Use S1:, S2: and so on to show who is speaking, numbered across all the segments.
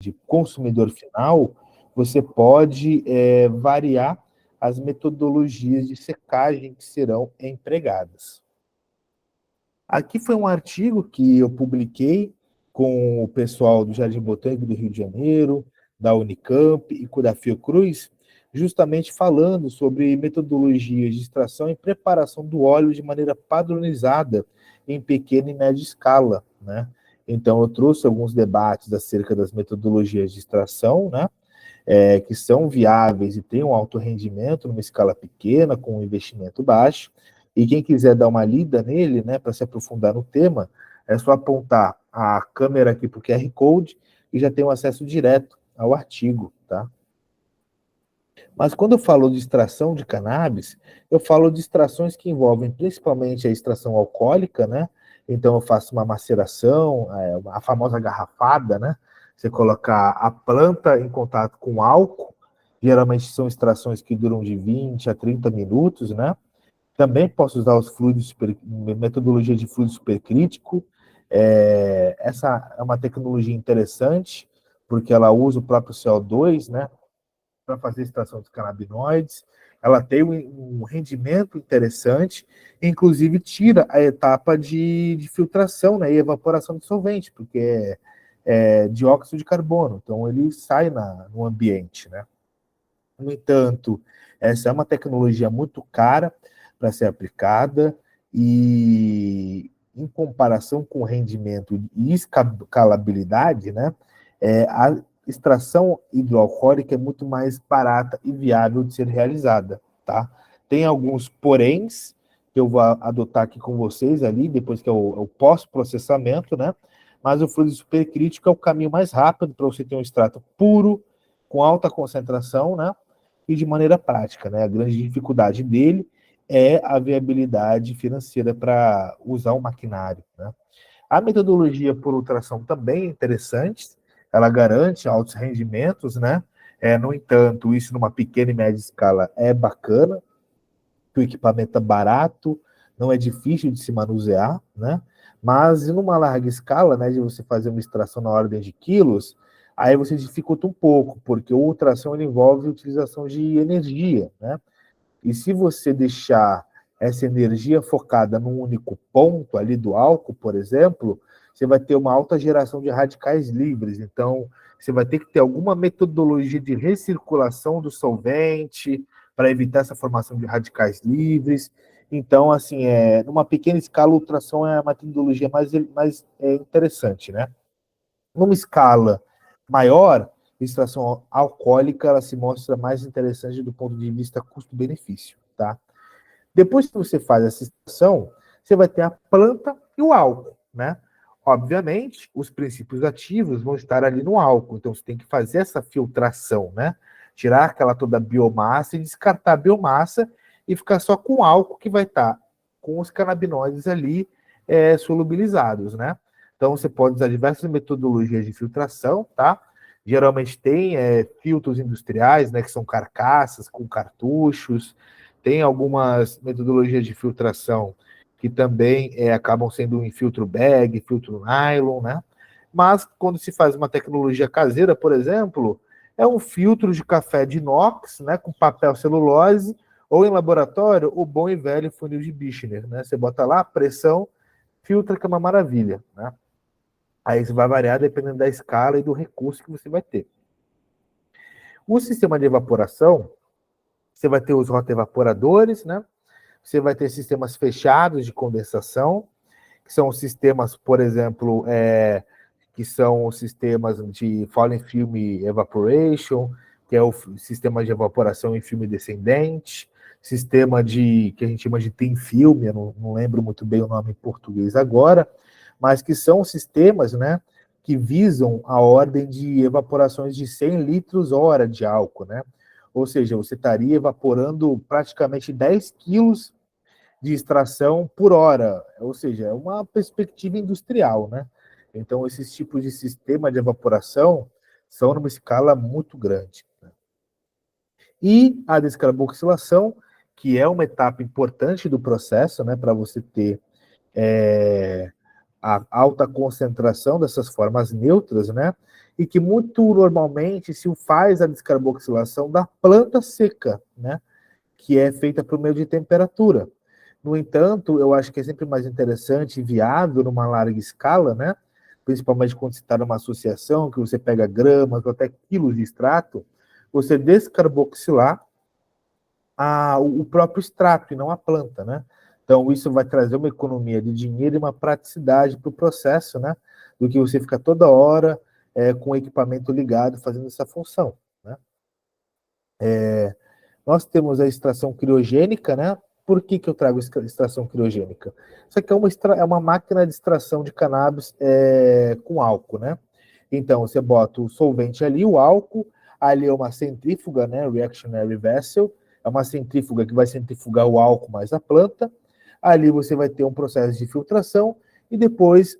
S1: de consumidor final, você pode variar as metodologias de secagem que serão empregadas. Aqui foi um artigo que eu publiquei com o pessoal do Jardim Botânico do Rio de Janeiro, da Unicamp e com da Fiocruz, justamente falando sobre metodologias de extração e preparação do óleo de maneira padronizada em pequena e média escala, né? Então, eu trouxe alguns debates acerca das metodologias de extração, né? Que são viáveis e têm um alto rendimento numa escala pequena, com um investimento baixo. E quem quiser dar uma lida nele, né, para se aprofundar no tema, é só apontar a câmera aqui para o QR Code e já tem um acesso direto ao artigo, tá? Mas quando eu falo de extração de cannabis, eu falo de extrações que envolvem principalmente a extração alcoólica, né? Então eu faço uma maceração, a famosa garrafada, né? Você colocar a planta em contato com álcool, geralmente são extrações que duram de 20 a 30 minutos, né? Também posso usar os fluidos, metodologia de fluido supercrítico. Essa é uma tecnologia interessante, porque ela usa o próprio CO2, né? Para fazer extração dos canabinoides. Ela tem um rendimento interessante, inclusive tira a etapa de filtração, né, e evaporação de solvente, porque é dióxido de carbono, então ele sai no ambiente, né. No entanto, essa é uma tecnologia muito cara para ser aplicada e, em comparação com o rendimento e escalabilidade, né, a extração hidroalcoólica é muito mais barata e viável de ser realizada, tá? Tem alguns poréns que eu vou adotar aqui com vocês ali, depois que é o pós-processamento, né? Mas o fluido supercrítico é o caminho mais rápido para você ter um extrato puro, com alta concentração, né? E de maneira prática, né? A grande dificuldade dele é a viabilidade financeira para usar o maquinário, né? A metodologia por ultrassom também é interessante, ela garante altos rendimentos, né? No entanto, isso numa pequena e média escala é bacana, que o equipamento é barato, não é difícil de se manusear, né? Mas numa larga escala, né, de você fazer uma extração na ordem de quilos, aí você dificulta um pouco, porque o ultrassom ele envolve a utilização de energia, né? E se você deixar essa energia focada num único ponto ali do álcool, por exemplo, você vai ter uma alta geração de radicais livres. Então, você vai ter que ter alguma metodologia de recirculação do solvente para evitar essa formação de radicais livres. Então, assim, numa pequena escala, a ultrassom é uma tecnologia mais interessante, né? Numa escala maior, a extração alcoólica ela se mostra mais interessante do ponto de vista custo-benefício, tá? Depois que você faz essa extração, você vai ter a planta e o álcool, né? Obviamente, os princípios ativos vão estar ali no álcool, então você tem que fazer essa filtração, né? Tirar aquela toda a biomassa e descartar a biomassa e ficar só com o álcool que vai estar com os canabinoides ali solubilizados, né? Então você pode usar diversas metodologias de filtração, tá? Geralmente tem filtros industriais, né? Que são carcaças com cartuchos. Tem algumas metodologias de filtração que também acabam sendo em filtro bag, filtro nylon, né? Mas quando se faz uma tecnologia caseira, por exemplo, é um filtro de café de inox, né, com papel celulose, ou em laboratório, o bom e velho funil de Bichner, né? Você bota lá, pressão, filtra, que é uma maravilha, né? Aí isso vai variar dependendo da escala e do recurso que você vai ter. O sistema de evaporação, você vai ter os rotoevaporadores, né? Você vai ter sistemas fechados de condensação, que são sistemas, por exemplo, que são os sistemas de falling film evaporation, que é o sistema de evaporação em filme descendente, sistema que a gente chama de thin film, eu não lembro muito bem o nome em português agora, mas que são sistemas, né, que visam a ordem de evaporações de 100 litros hora de álcool, né? Ou seja, você estaria evaporando praticamente 10 quilos de extração por hora, ou seja, é uma perspectiva industrial, né? Então, esses tipos de sistema de evaporação são numa escala muito grande. Né? E a descarboxilação, que é uma etapa importante do processo, né, para você ter a alta concentração dessas formas neutras, né? e que muito normalmente se faz a descarboxilação da planta seca, né? Que é feita por meio de temperatura. No entanto, eu acho que é sempre mais interessante e viável numa larga escala, né? Principalmente quando se está numa associação, que você pega gramas ou até quilos de extrato, você descarboxilar o próprio extrato e não a planta, né? Então, isso vai trazer uma economia de dinheiro e uma praticidade para o processo, né? Do que você ficar toda hora com o equipamento ligado fazendo essa função, né? Nós temos a extração criogênica, né? Por que eu trago extração criogênica? Isso aqui é uma máquina de extração de cannabis com álcool, né? Então, você bota o solvente ali, o álcool, ali é uma centrífuga, né? Reactionary vessel, é uma centrífuga que vai centrifugar o álcool mais a planta. Ali você vai ter um processo de filtração e depois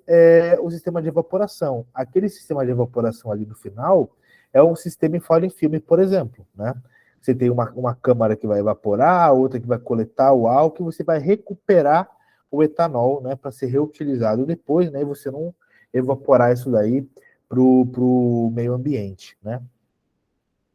S1: o sistema de evaporação. Aquele sistema de evaporação ali no final é um sistema em folha em filme, por exemplo, né? Você tem uma câmara que vai evaporar, outra que vai coletar o álcool, e você vai recuperar o etanol, né, para ser reutilizado depois, né, e você não evaporar isso daí para o meio ambiente, né?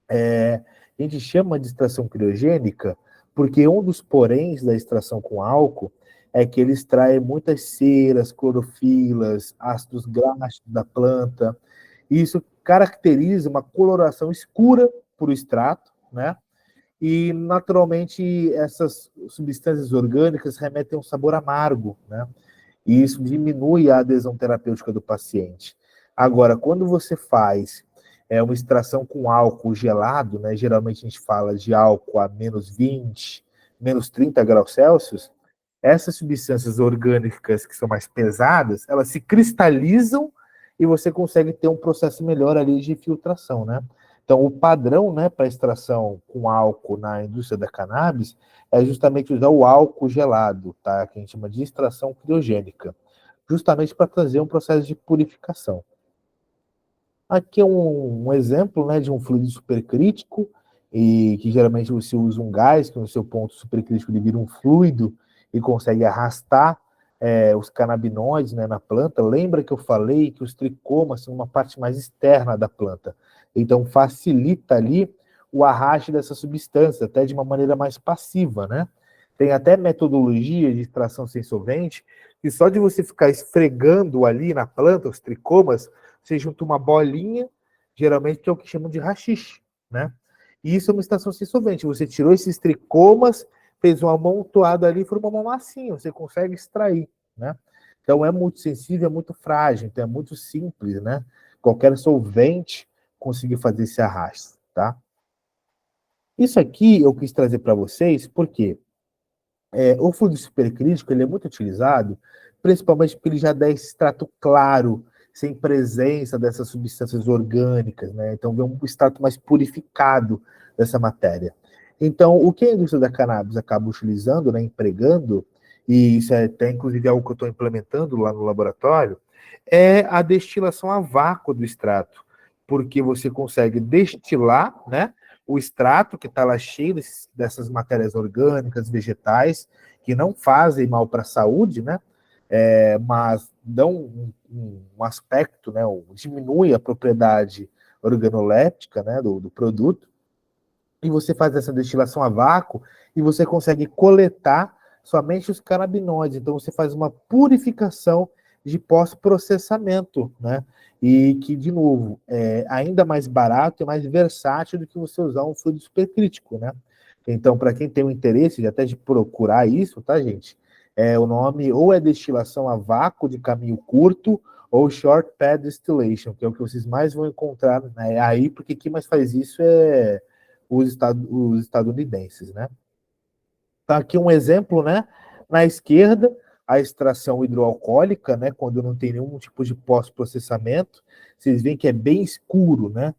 S1: A gente chama de extração criogênica porque um dos poréns da extração com álcool é que ele extrai muitas ceras, clorofilas, ácidos graxos da planta, e isso caracteriza uma coloração escura para o extrato, né? E, naturalmente, essas substâncias orgânicas remetem a um sabor amargo, né? E isso diminui a adesão terapêutica do paciente. Agora, quando você faz uma extração com álcool gelado, né? Geralmente a gente fala de álcool a menos 20, menos 30 graus Celsius, essas substâncias orgânicas que são mais pesadas, elas se cristalizam e você consegue ter um processo melhor ali de filtração, né? Então, o padrão, né, para extração com álcool na indústria da cannabis é justamente usar o álcool gelado, tá? Que a gente chama de extração criogênica, justamente para trazer um processo de purificação. Aqui é um exemplo, né, de um fluido supercrítico, e que geralmente você usa um gás, que no seu ponto supercrítico ele vira um fluido e consegue arrastar os canabinoides, né, na planta. Lembra que eu falei que os tricomas são uma parte mais externa da planta, então facilita ali o arraste dessa substância, até de uma maneira mais passiva, né? Tem até metodologia de extração sem solvente, que só de você ficar esfregando ali na planta, os tricomas, você junta uma bolinha, geralmente que é o que chamam de haxixe, né? E isso é uma extração sem solvente. Você tirou esses tricomas, fez um amontoado ali, formou uma massinha, você consegue extrair, né? Então é muito sensível, é muito frágil, então é muito simples, né? Qualquer solvente conseguir fazer esse arrasto, tá? Isso aqui eu quis trazer para vocês, porque o fluido supercrítico ele é muito utilizado, principalmente porque ele já dá esse extrato claro, sem presença dessas substâncias orgânicas, né? Então, vê um extrato mais purificado dessa matéria. Então, o que a indústria da cannabis acaba utilizando, né, empregando, e isso é até inclusive algo que eu estou implementando lá no laboratório, é a destilação a vácuo do extrato, porque você consegue destilar, né, o extrato que está lá cheio dessas matérias orgânicas, vegetais, que não fazem mal para a saúde, né? Mas dão um aspecto, né? Diminui a propriedade organoléptica, né, do produto, e você faz essa destilação a vácuo e você consegue coletar somente os canabinoides. Então você faz uma purificação de pós-processamento, né? E que, de novo, é ainda mais barato e mais versátil do que você usar um fluido supercrítico, né? Então, para quem tem o interesse até de procurar isso, tá, gente? O nome ou é destilação a vácuo de caminho curto ou short pad distillation, que é o que vocês mais vão encontrar, né, aí, porque quem mais faz isso é os estadunidenses, né? Tá aqui um exemplo, né? Na esquerda, a extração hidroalcoólica, né? Quando não tem nenhum tipo de pós-processamento, vocês veem que é bem escuro, né?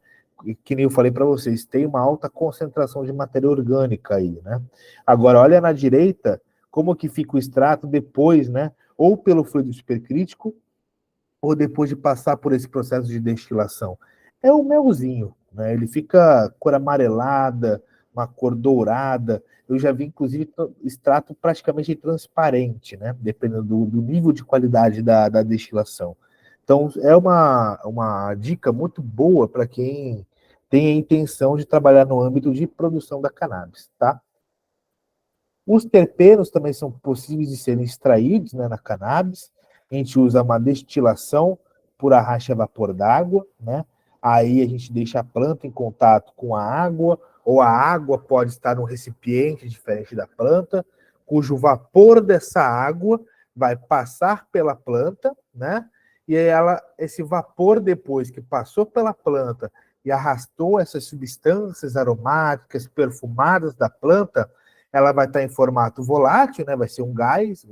S1: Que nem eu falei para vocês, tem uma alta concentração de matéria orgânica aí, né? Agora, olha na direita como que fica o extrato depois, né? Ou pelo fluido supercrítico, ou depois de passar por esse processo de destilação. É o melzinho, né? Ele fica cor amarelada, uma cor dourada. Eu já vi, inclusive, extrato praticamente transparente, né? Dependendo do nível de qualidade da destilação. Então, é uma dica muito boa para quem tem a intenção de trabalhar no âmbito de produção da cannabis, tá? Os terpenos também são possíveis de serem extraídos, né, na cannabis. A gente usa uma destilação por arraste a vapor d'água, né? Aí a gente deixa a planta em contato com a água, ou a água pode estar num recipiente diferente da planta, cujo vapor dessa água vai passar pela planta, né? E aí esse vapor, depois que passou pela planta e arrastou essas substâncias aromáticas, perfumadas da planta, ela vai estar em formato volátil, né? Vai ser um gás,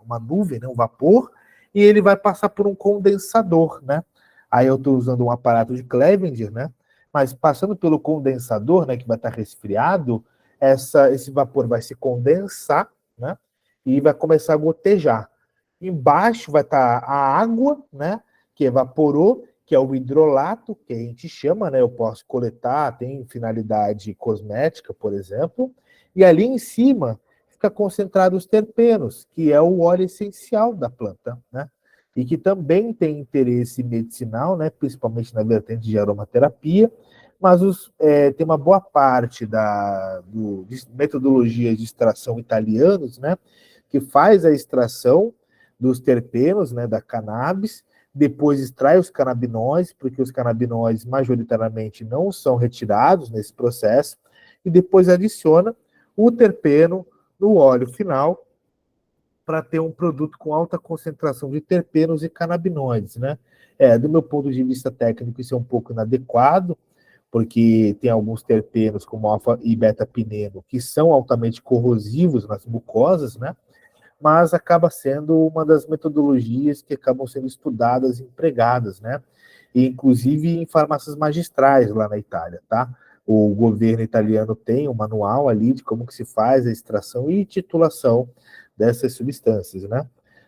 S1: uma nuvem, né? Um vapor, e ele vai passar por um condensador, né? Aí eu estou usando um aparato de Clevenger, né? Mas passando pelo condensador, né? Que vai estar resfriado, esse vapor vai se condensar, né? E vai começar a gotejar. Embaixo vai estar a água, né? Que evaporou, que é o hidrolato, que a gente chama, né? Eu posso coletar, tem finalidade cosmética, por exemplo. E ali em cima fica concentrado os terpenos, que é o óleo essencial da planta, né? E que também tem interesse medicinal, né? Principalmente na vertente de aromaterapia, mas tem uma boa parte de metodologias de extração italianos, né? Que faz a extração dos terpenos, né? Da cannabis, depois extrai os canabinóides, porque os canabinóides majoritariamente não são retirados nesse processo, e depois adiciona o terpeno no óleo final para ter um produto com alta concentração de terpenos e canabinoides, né? Do meu ponto de vista técnico, isso é um pouco inadequado, porque tem alguns terpenos, como alfa e beta-pineno, que são altamente corrosivos nas mucosas, né? Mas acaba sendo uma das metodologias que acabam sendo estudadas e empregadas, né? E, inclusive em farmácias magistrais lá na Itália, tá? O governo italiano tem um manual ali de como que se faz a extração e titulação dessas substâncias, né?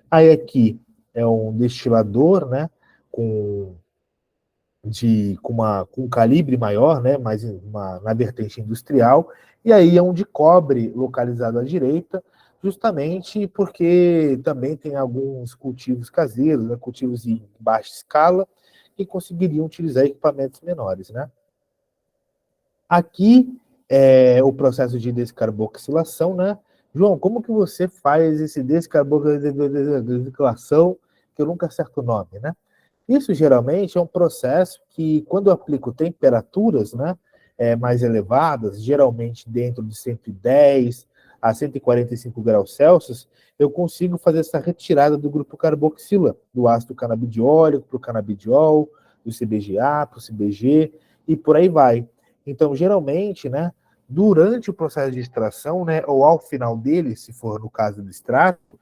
S1: Aí aqui é um destilador, né? Com com um calibre maior, né, mais na vertente industrial, e aí é um de cobre localizado à direita, justamente porque também tem alguns cultivos caseiros, né, cultivos em baixa escala, que conseguiriam utilizar equipamentos menores, né. Aqui é o processo de descarboxilação, né. João, como que você faz esse descarboxilação, que eu nunca acerto o nome, né? Isso geralmente é um processo que, quando eu aplico temperaturas, né, mais elevadas, geralmente dentro de 110 a 145 graus Celsius, eu consigo fazer essa retirada do grupo carboxila, do ácido canabidiólico para o canabidiol, do CBGA para o CBG e por aí vai. Então, geralmente, né, durante o processo de extração, né, ou ao final dele, se for no caso do extrato,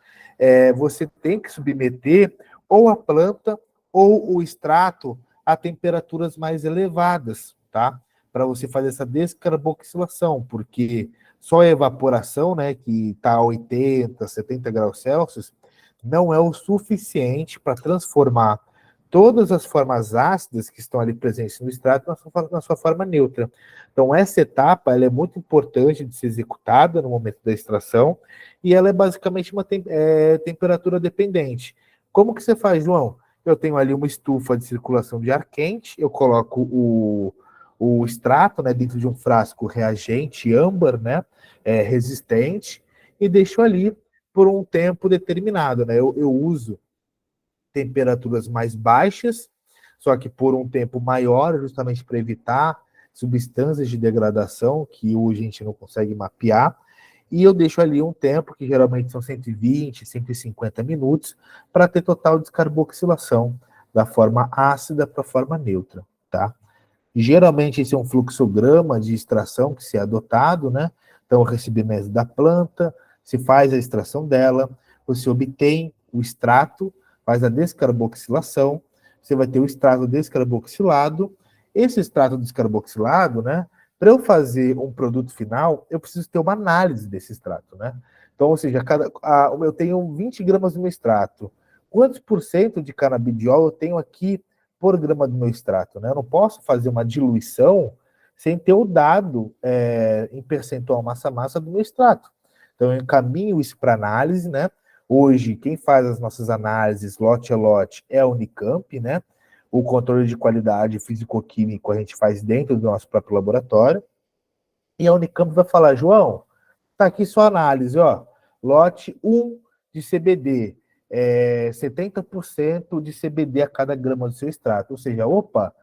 S1: você tem que submeter ou a planta ou o extrato a temperaturas mais elevadas, tá? Para você fazer essa descarboxilação, porque só a evaporação, né, que está a 80, 70 graus Celsius, não é o suficiente para transformar todas as formas ácidas que estão ali presentes no extrato na sua forma neutra. Então, essa etapa ela é muito importante de ser executada no momento da extração, e ela é basicamente uma temperatura dependente. Como que você faz, João? Eu tenho ali uma estufa de circulação de ar quente, eu coloco o extrato, né, dentro de um frasco reagente âmbar, né, resistente, e deixo ali por um tempo determinado, né? Eu uso temperaturas mais baixas, só que por um tempo maior, justamente para evitar substâncias de degradação que hoje a gente não consegue mapear. E eu deixo ali um tempo, que geralmente são 120, 150 minutos, para ter total descarboxilação da forma ácida para a forma neutra, tá? Geralmente esse é um fluxograma de extração que se é adotado, né? Então, o recebimento da planta, se faz a extração dela, você obtém o extrato, faz a descarboxilação, você vai ter o extrato descarboxilado. Esse extrato descarboxilado, né? Para eu fazer um produto final, eu preciso ter uma análise desse extrato, né? Então, ou seja, eu tenho 20 gramas do meu extrato. Quantos por cento de canabidiol eu tenho aqui por grama do meu extrato, né? Eu não posso fazer uma diluição sem ter o dado em percentual massa-massa do meu extrato. Então, eu encaminho isso para análise, né? Hoje, quem faz as nossas análises lote a lote é a Unicamp, né? O controle de qualidade físico-químico a gente faz dentro do nosso próprio laboratório. E a Unicamp vai falar, João, tá aqui sua análise, ó. Lote 1 de CBD, 70% de CBD a cada grama do seu extrato. Ou seja, opa,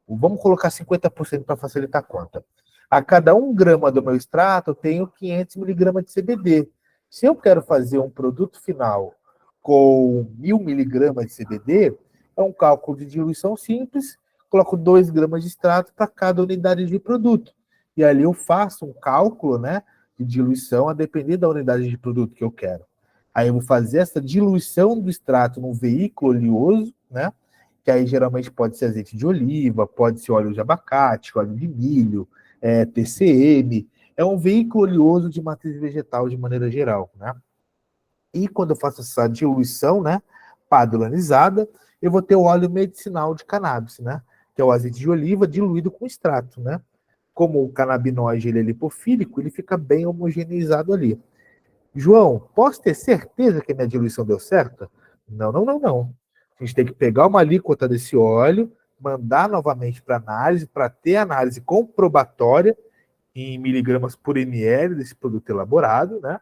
S1: vamos colocar 50% para facilitar a conta. A cada 1 grama do meu extrato, eu tenho 500 miligramas de CBD. Se eu quero fazer um produto final com 1.000 miligramas de CBD, é um cálculo de diluição simples, coloco 2 gramas de extrato para cada unidade de produto. E ali eu faço um cálculo, né, de diluição a depender da unidade de produto que eu quero. Aí eu vou fazer essa diluição do extrato num veículo oleoso, né, que aí geralmente pode ser azeite de oliva, pode ser óleo de abacate, óleo de milho, TCM. É um veículo oleoso de matriz vegetal de maneira geral, né? E quando eu faço essa diluição, né, padronizada, eu vou ter o óleo medicinal de cannabis, né? Que é o azeite de oliva diluído com extrato, né? Como o canabinoide ele é lipofílico, ele fica bem homogeneizado ali. João, posso ter certeza que a minha diluição deu certo? Não, não, não, não. A gente tem que pegar uma alíquota desse óleo, mandar novamente para análise, para ter análise comprobatória em miligramas por ml desse produto elaborado, né?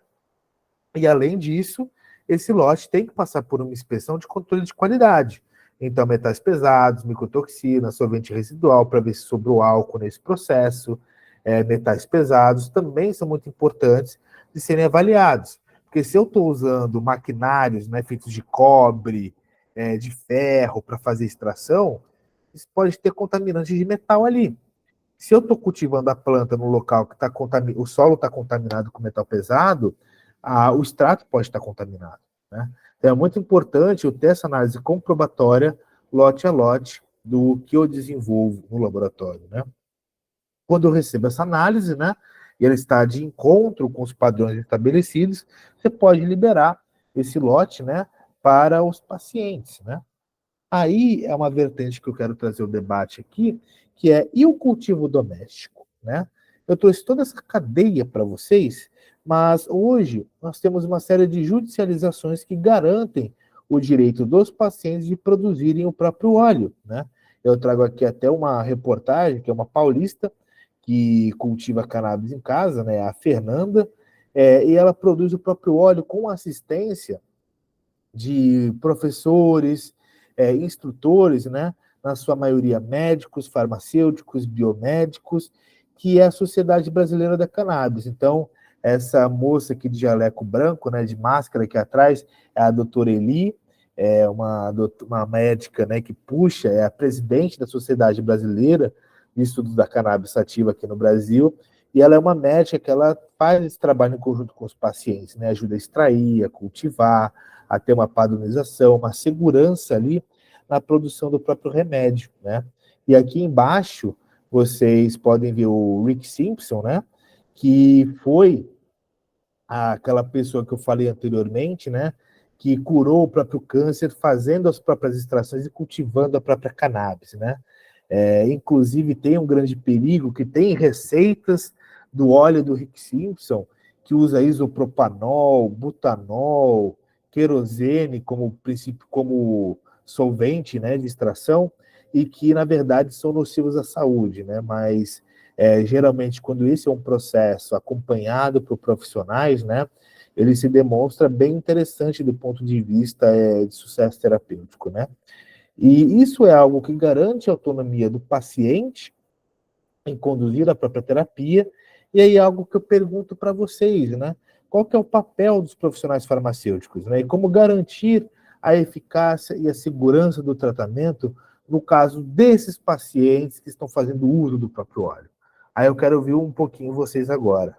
S1: E além disso, esse lote tem que passar por uma inspeção de controle de qualidade. Então, metais pesados, micotoxina, solvente residual, para ver se sobrou álcool nesse processo. Metais pesados também são muito importantes de serem avaliados. Porque se eu estou usando maquinários, né, feitos de cobre, de ferro para fazer extração, isso pode ter contaminantes de metal ali. Se eu estou cultivando a planta no local que o solo está contaminado com metal pesado, o extrato pode estar contaminado, né? Então é muito importante eu ter essa análise comprobatória, lote a lote, do que eu desenvolvo no laboratório, né? Quando eu recebo essa análise, né, e ela está de encontro com os padrões estabelecidos, você pode liberar esse lote, né, para os pacientes, né? Aí é uma vertente que eu quero trazer o debate aqui, que é e o cultivo doméstico, né? Eu trouxe toda essa cadeia para vocês, mas hoje nós temos uma série de judicializações que garantem o direito dos pacientes de produzirem o próprio óleo, né? Eu trago aqui até uma reportagem, que é uma paulista que cultiva cannabis em casa, né? A Fernanda, e ela produz o próprio óleo com assistência de professores, instrutores, né, na sua maioria médicos, farmacêuticos, biomédicos, que é a Sociedade Brasileira da Cannabis. Então, essa moça aqui de jaleco branco, né, de máscara aqui atrás, é a doutora Eli, uma médica, né, que puxa, é a presidente da Sociedade Brasileira de Estudos da Cannabis Sativa aqui no Brasil, e ela é uma médica que ela faz esse trabalho em conjunto com os pacientes, né, ajuda a extrair, a cultivar, a ter uma padronização, uma segurança ali na produção do próprio remédio, né? E aqui embaixo vocês podem ver o Rick Simpson, né? Que foi aquela pessoa que eu falei anteriormente, né? Que curou o próprio câncer fazendo as próprias extrações e cultivando a própria cannabis, né? Inclusive tem um grande perigo que tem receitas do óleo do Rick Simpson que usa isopropanol, butanol, querosene como princípio, como solvente, né, de extração, e que na verdade são nocivos à saúde, né? Mas geralmente quando esse é um processo acompanhado por profissionais, né, ele se demonstra bem interessante do ponto de vista de sucesso terapêutico, né? E isso é algo que garante a autonomia do paciente em conduzir a própria terapia, e aí é algo que eu pergunto para vocês, né? Qual que é o papel dos profissionais farmacêuticos, né? E como garantir a eficácia e a segurança do tratamento no caso desses pacientes que estão fazendo uso do próprio óleo. Aí eu quero ouvir um pouquinho vocês agora.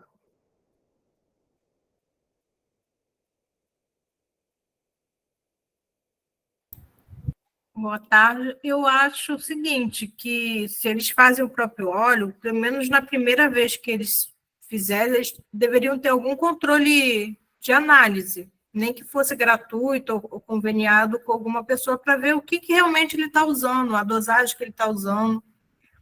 S2: Boa tarde. Eu acho o seguinte, que se eles fazem o próprio óleo, pelo menos na primeira vez que eles fizerem, eles deveriam ter algum controle de análise, nem que fosse gratuito ou conveniado com alguma pessoa para ver o que realmente ele está usando, a dosagem que ele está usando,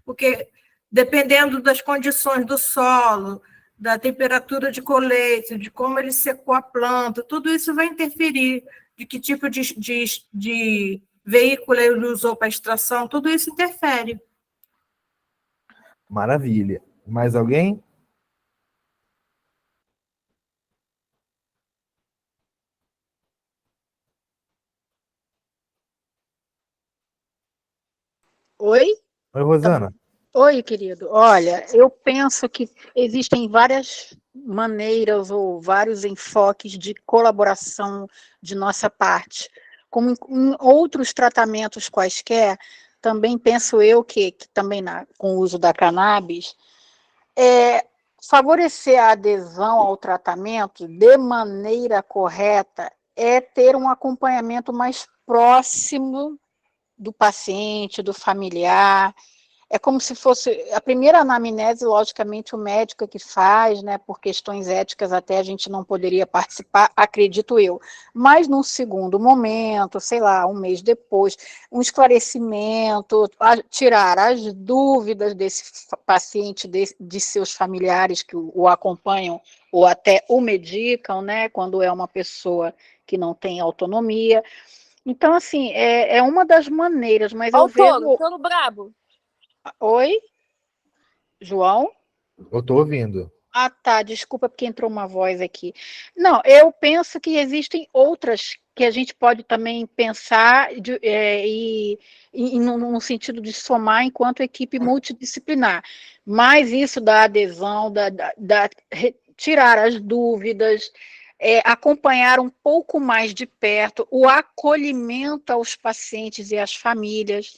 S2: porque dependendo das condições do solo, da temperatura de colheita, de como ele secou a planta, tudo isso vai interferir, de que tipo de veículo ele usou para extração, tudo isso interfere.
S1: Maravilha. Mais alguém?
S3: Oi?
S1: Oi, Rosana.
S3: Oi, querido. Olha, eu penso que existem várias maneiras ou vários enfoques de colaboração de nossa parte. Como em outros tratamentos quaisquer, também penso eu que também com o uso da cannabis, favorecer a adesão ao tratamento de maneira correta é ter um acompanhamento mais próximo do paciente, do familiar. É como se fosse a primeira anamnese, logicamente, o médico que faz, né? Por questões éticas, até a gente não poderia participar, acredito eu. Mas num segundo momento, sei lá, um mês depois, um esclarecimento, tirar as dúvidas desse paciente, de seus familiares que o acompanham ou até o medicam, né? Quando é uma pessoa que não tem autonomia. Então, assim, é uma das maneiras, mas eu vejo.
S4: Touro brabo.
S3: Oi? João?
S1: Eu estou ouvindo.
S3: Ah, tá, desculpa porque entrou uma voz aqui. Não, eu penso que existem outras que a gente pode também pensar no sentido de somar enquanto equipe multidisciplinar. Mas isso da adesão, tirar as dúvidas, acompanhar um pouco mais de perto o acolhimento aos pacientes e às famílias.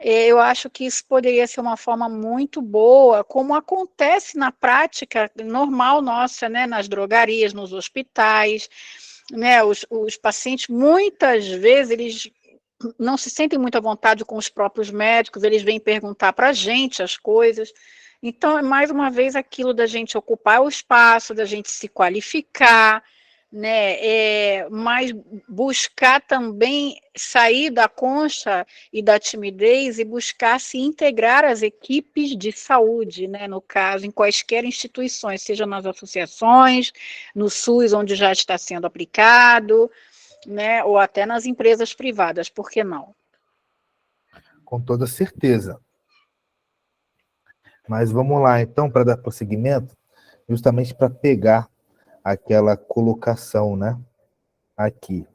S3: Eu acho que isso poderia ser uma forma muito boa, como acontece na prática normal nossa, né, nas drogarias, nos hospitais, né, os pacientes, muitas vezes, eles não se sentem muito à vontade com os próprios médicos, eles vêm perguntar para a gente as coisas. Então, é mais uma vez aquilo da gente ocupar o espaço, da gente se qualificar, né? Mas buscar também sair da concha e da timidez e buscar se integrar às equipes de saúde, né? No caso, em quaisquer instituições, seja nas associações, no SUS, onde já está sendo aplicado, né? Ou até nas empresas privadas, por que não?
S1: Com toda certeza. Mas vamos lá, então, para dar prosseguimento, justamente para pegar aquela colocação, né? Aqui.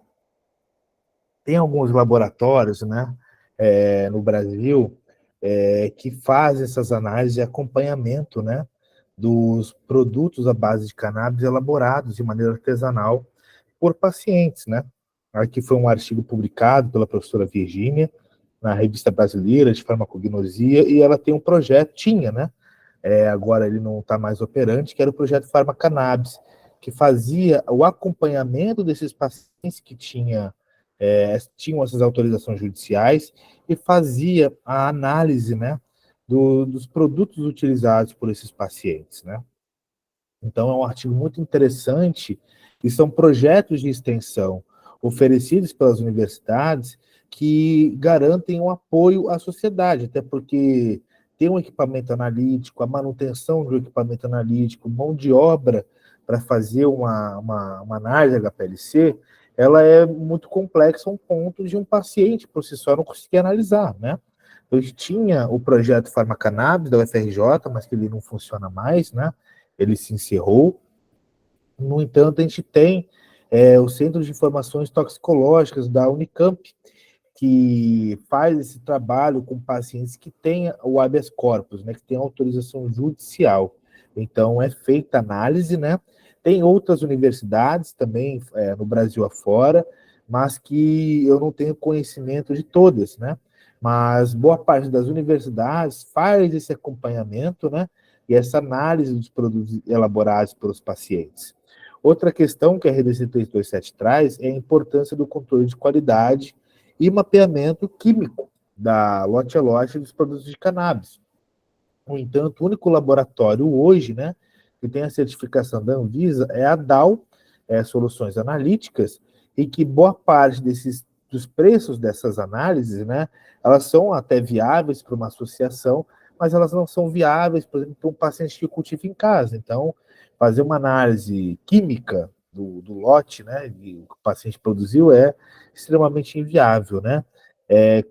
S1: Tem alguns laboratórios, né? No Brasil, que fazem essas análises de acompanhamento, né? Dos produtos à base de cannabis elaborados de maneira artesanal por pacientes, né? Aqui foi um artigo publicado pela professora Virgínia, na Revista Brasileira de Farmacognosia, e ela tem um projeto, tinha, né? Agora ele não está mais operante, que era o projeto Farmacannabis, que fazia o acompanhamento desses pacientes que tinham essas autorizações judiciais e fazia a análise, né, dos produtos utilizados por esses pacientes, né? Então é um artigo muito interessante e são projetos de extensão oferecidos pelas universidades que garantem um apoio à sociedade, até porque ter um equipamento analítico, a manutenção de um equipamento analítico, mão de obra para fazer uma análise HPLC, ela é muito complexa, um ponto de um paciente por si só não conseguir analisar, né? Eu tinha o projeto Farmacannabis da UFRJ, mas que ele não funciona mais, né? Ele se encerrou. No entanto, a gente tem o Centro de Informações Toxicológicas da Unicamp, que faz esse trabalho com pacientes que têm o habeas corpus, né, que tem autorização judicial. Então, é feita análise, né? Tem outras universidades também, no Brasil afora, mas que eu não tenho conhecimento de todas, né? Mas boa parte das universidades faz esse acompanhamento, né? E essa análise dos produtos elaborados pelos pacientes. Outra questão que a RDC 327 traz é a importância do controle de qualidade e mapeamento químico da lote a lote dos produtos de cannabis. No entanto, o único laboratório hoje, né, que tem a certificação da Anvisa é a DAO, Soluções Analíticas, e que boa parte dos preços dessas análises, né, elas são até viáveis para uma associação, mas elas não são viáveis, por exemplo, para um paciente que cultiva em casa. Então, fazer uma análise química do lote, né, que o paciente produziu é extremamente inviável, né?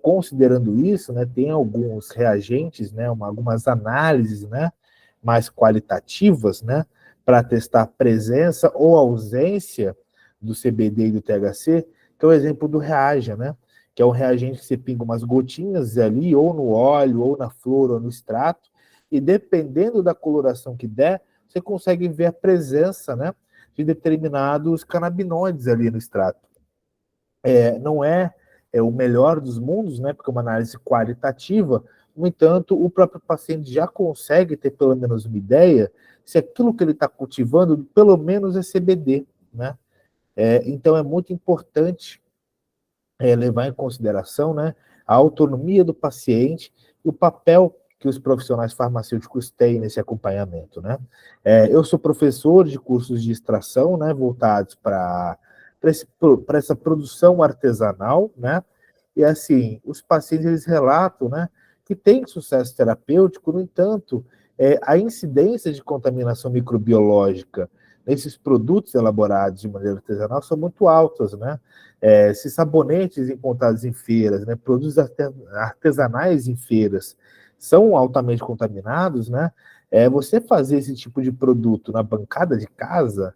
S1: Considerando isso, né, tem alguns reagentes, né, algumas análises, né, mais qualitativas, né, para testar a presença ou ausência do CBD e do THC, que é o exemplo do Reaja, né, que é um reagente que você pinga umas gotinhas ali, ou no óleo, ou na flor, ou no extrato, e dependendo da coloração que der, você consegue ver a presença, né, de determinados canabinoides ali no extrato. Não é o melhor dos mundos, né, porque é uma análise qualitativa, no entanto, o próprio paciente já consegue ter pelo menos uma ideia se aquilo que ele está cultivando, pelo menos é CBD, né? Então é muito importante levar em consideração, né, a autonomia do paciente e o papel que os profissionais farmacêuticos têm nesse acompanhamento, né? Eu sou professor de cursos de extração, né, voltados para essa produção artesanal, né? E assim, os pacientes eles relatam, né, que tem sucesso terapêutico, no entanto, a incidência de contaminação microbiológica nesses produtos elaborados de maneira artesanal são muito altas, né? Esses sabonetes encontrados em feiras, né, produtos artesanais em feiras, são altamente contaminados, né? Você fazer esse tipo de produto na bancada de casa,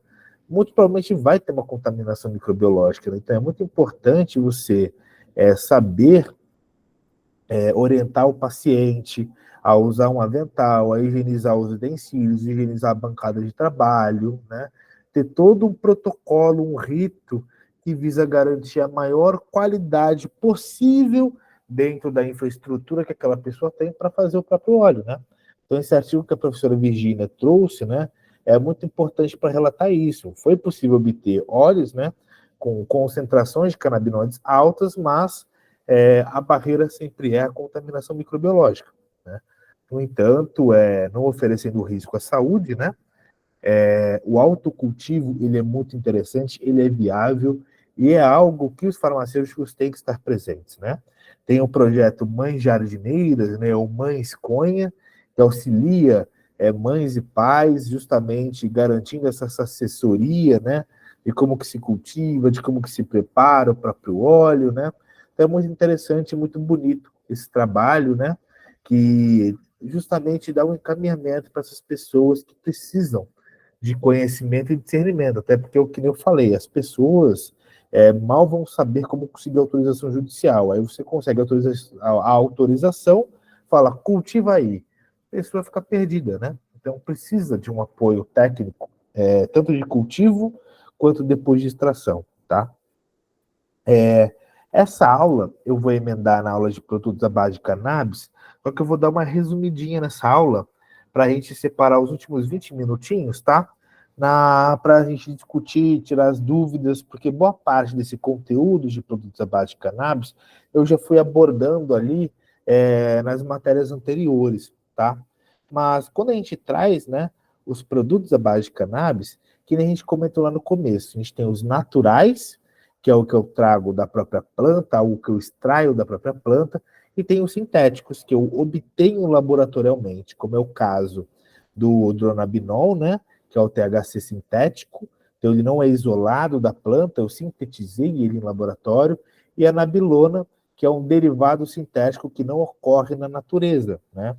S1: muito provavelmente vai ter uma contaminação microbiológica, né? Então é muito importante você saber orientar o paciente a usar um avental, a higienizar os utensílios, higienizar a bancada de trabalho, né? Ter todo um protocolo, um rito que visa garantir a maior qualidade possível dentro da infraestrutura que aquela pessoa tem para fazer o próprio óleo, né? Então, esse artigo que a professora Virginia trouxe, né, é muito importante para relatar isso. Foi possível obter óleos, né, com concentrações de canabinoides altas, mas a barreira sempre é a contaminação microbiológica, né? No entanto, não oferecendo risco à saúde, né? O autocultivo ele é muito interessante, ele é viável e é algo que os farmacêuticos têm que estar presentes, né? Tem o projeto Mães Jardineiras, né, ou Mães Conha, que auxilia mães e pais, justamente garantindo essa assessoria, né, de como que se cultiva, de como que se prepara o próprio óleo, né? Então é muito interessante, muito bonito esse trabalho, né, que justamente dá um encaminhamento para essas pessoas que precisam de conhecimento e discernimento, até porque, o que eu falei, as pessoas mal vão saber como conseguir autorização judicial. Aí você consegue a autorização, fala, cultiva aí. A pessoa fica perdida, né? Então precisa de um apoio técnico, tanto de cultivo quanto depois de extração, tá? Essa aula eu vou emendar na aula de produtos à base de cannabis, só que eu vou dar uma resumidinha nessa aula para a gente separar os últimos 20 minutinhos, tá? Para a gente discutir, tirar as dúvidas, porque boa parte desse conteúdo de produtos à base de cannabis eu já fui abordando ali nas matérias anteriores, tá? Mas quando a gente traz, né, os produtos à base de cannabis, que nem a gente comentou lá no começo, a gente tem os naturais, que é o que eu trago da própria planta, o que eu extraio da própria planta, e tem os sintéticos, que eu obtenho laboratorialmente, como é o caso do dronabinol, né, que é o THC sintético, então ele não é isolado da planta, eu sintetizei ele em laboratório, e a nabilona, que é um derivado sintético que não ocorre na natureza, né?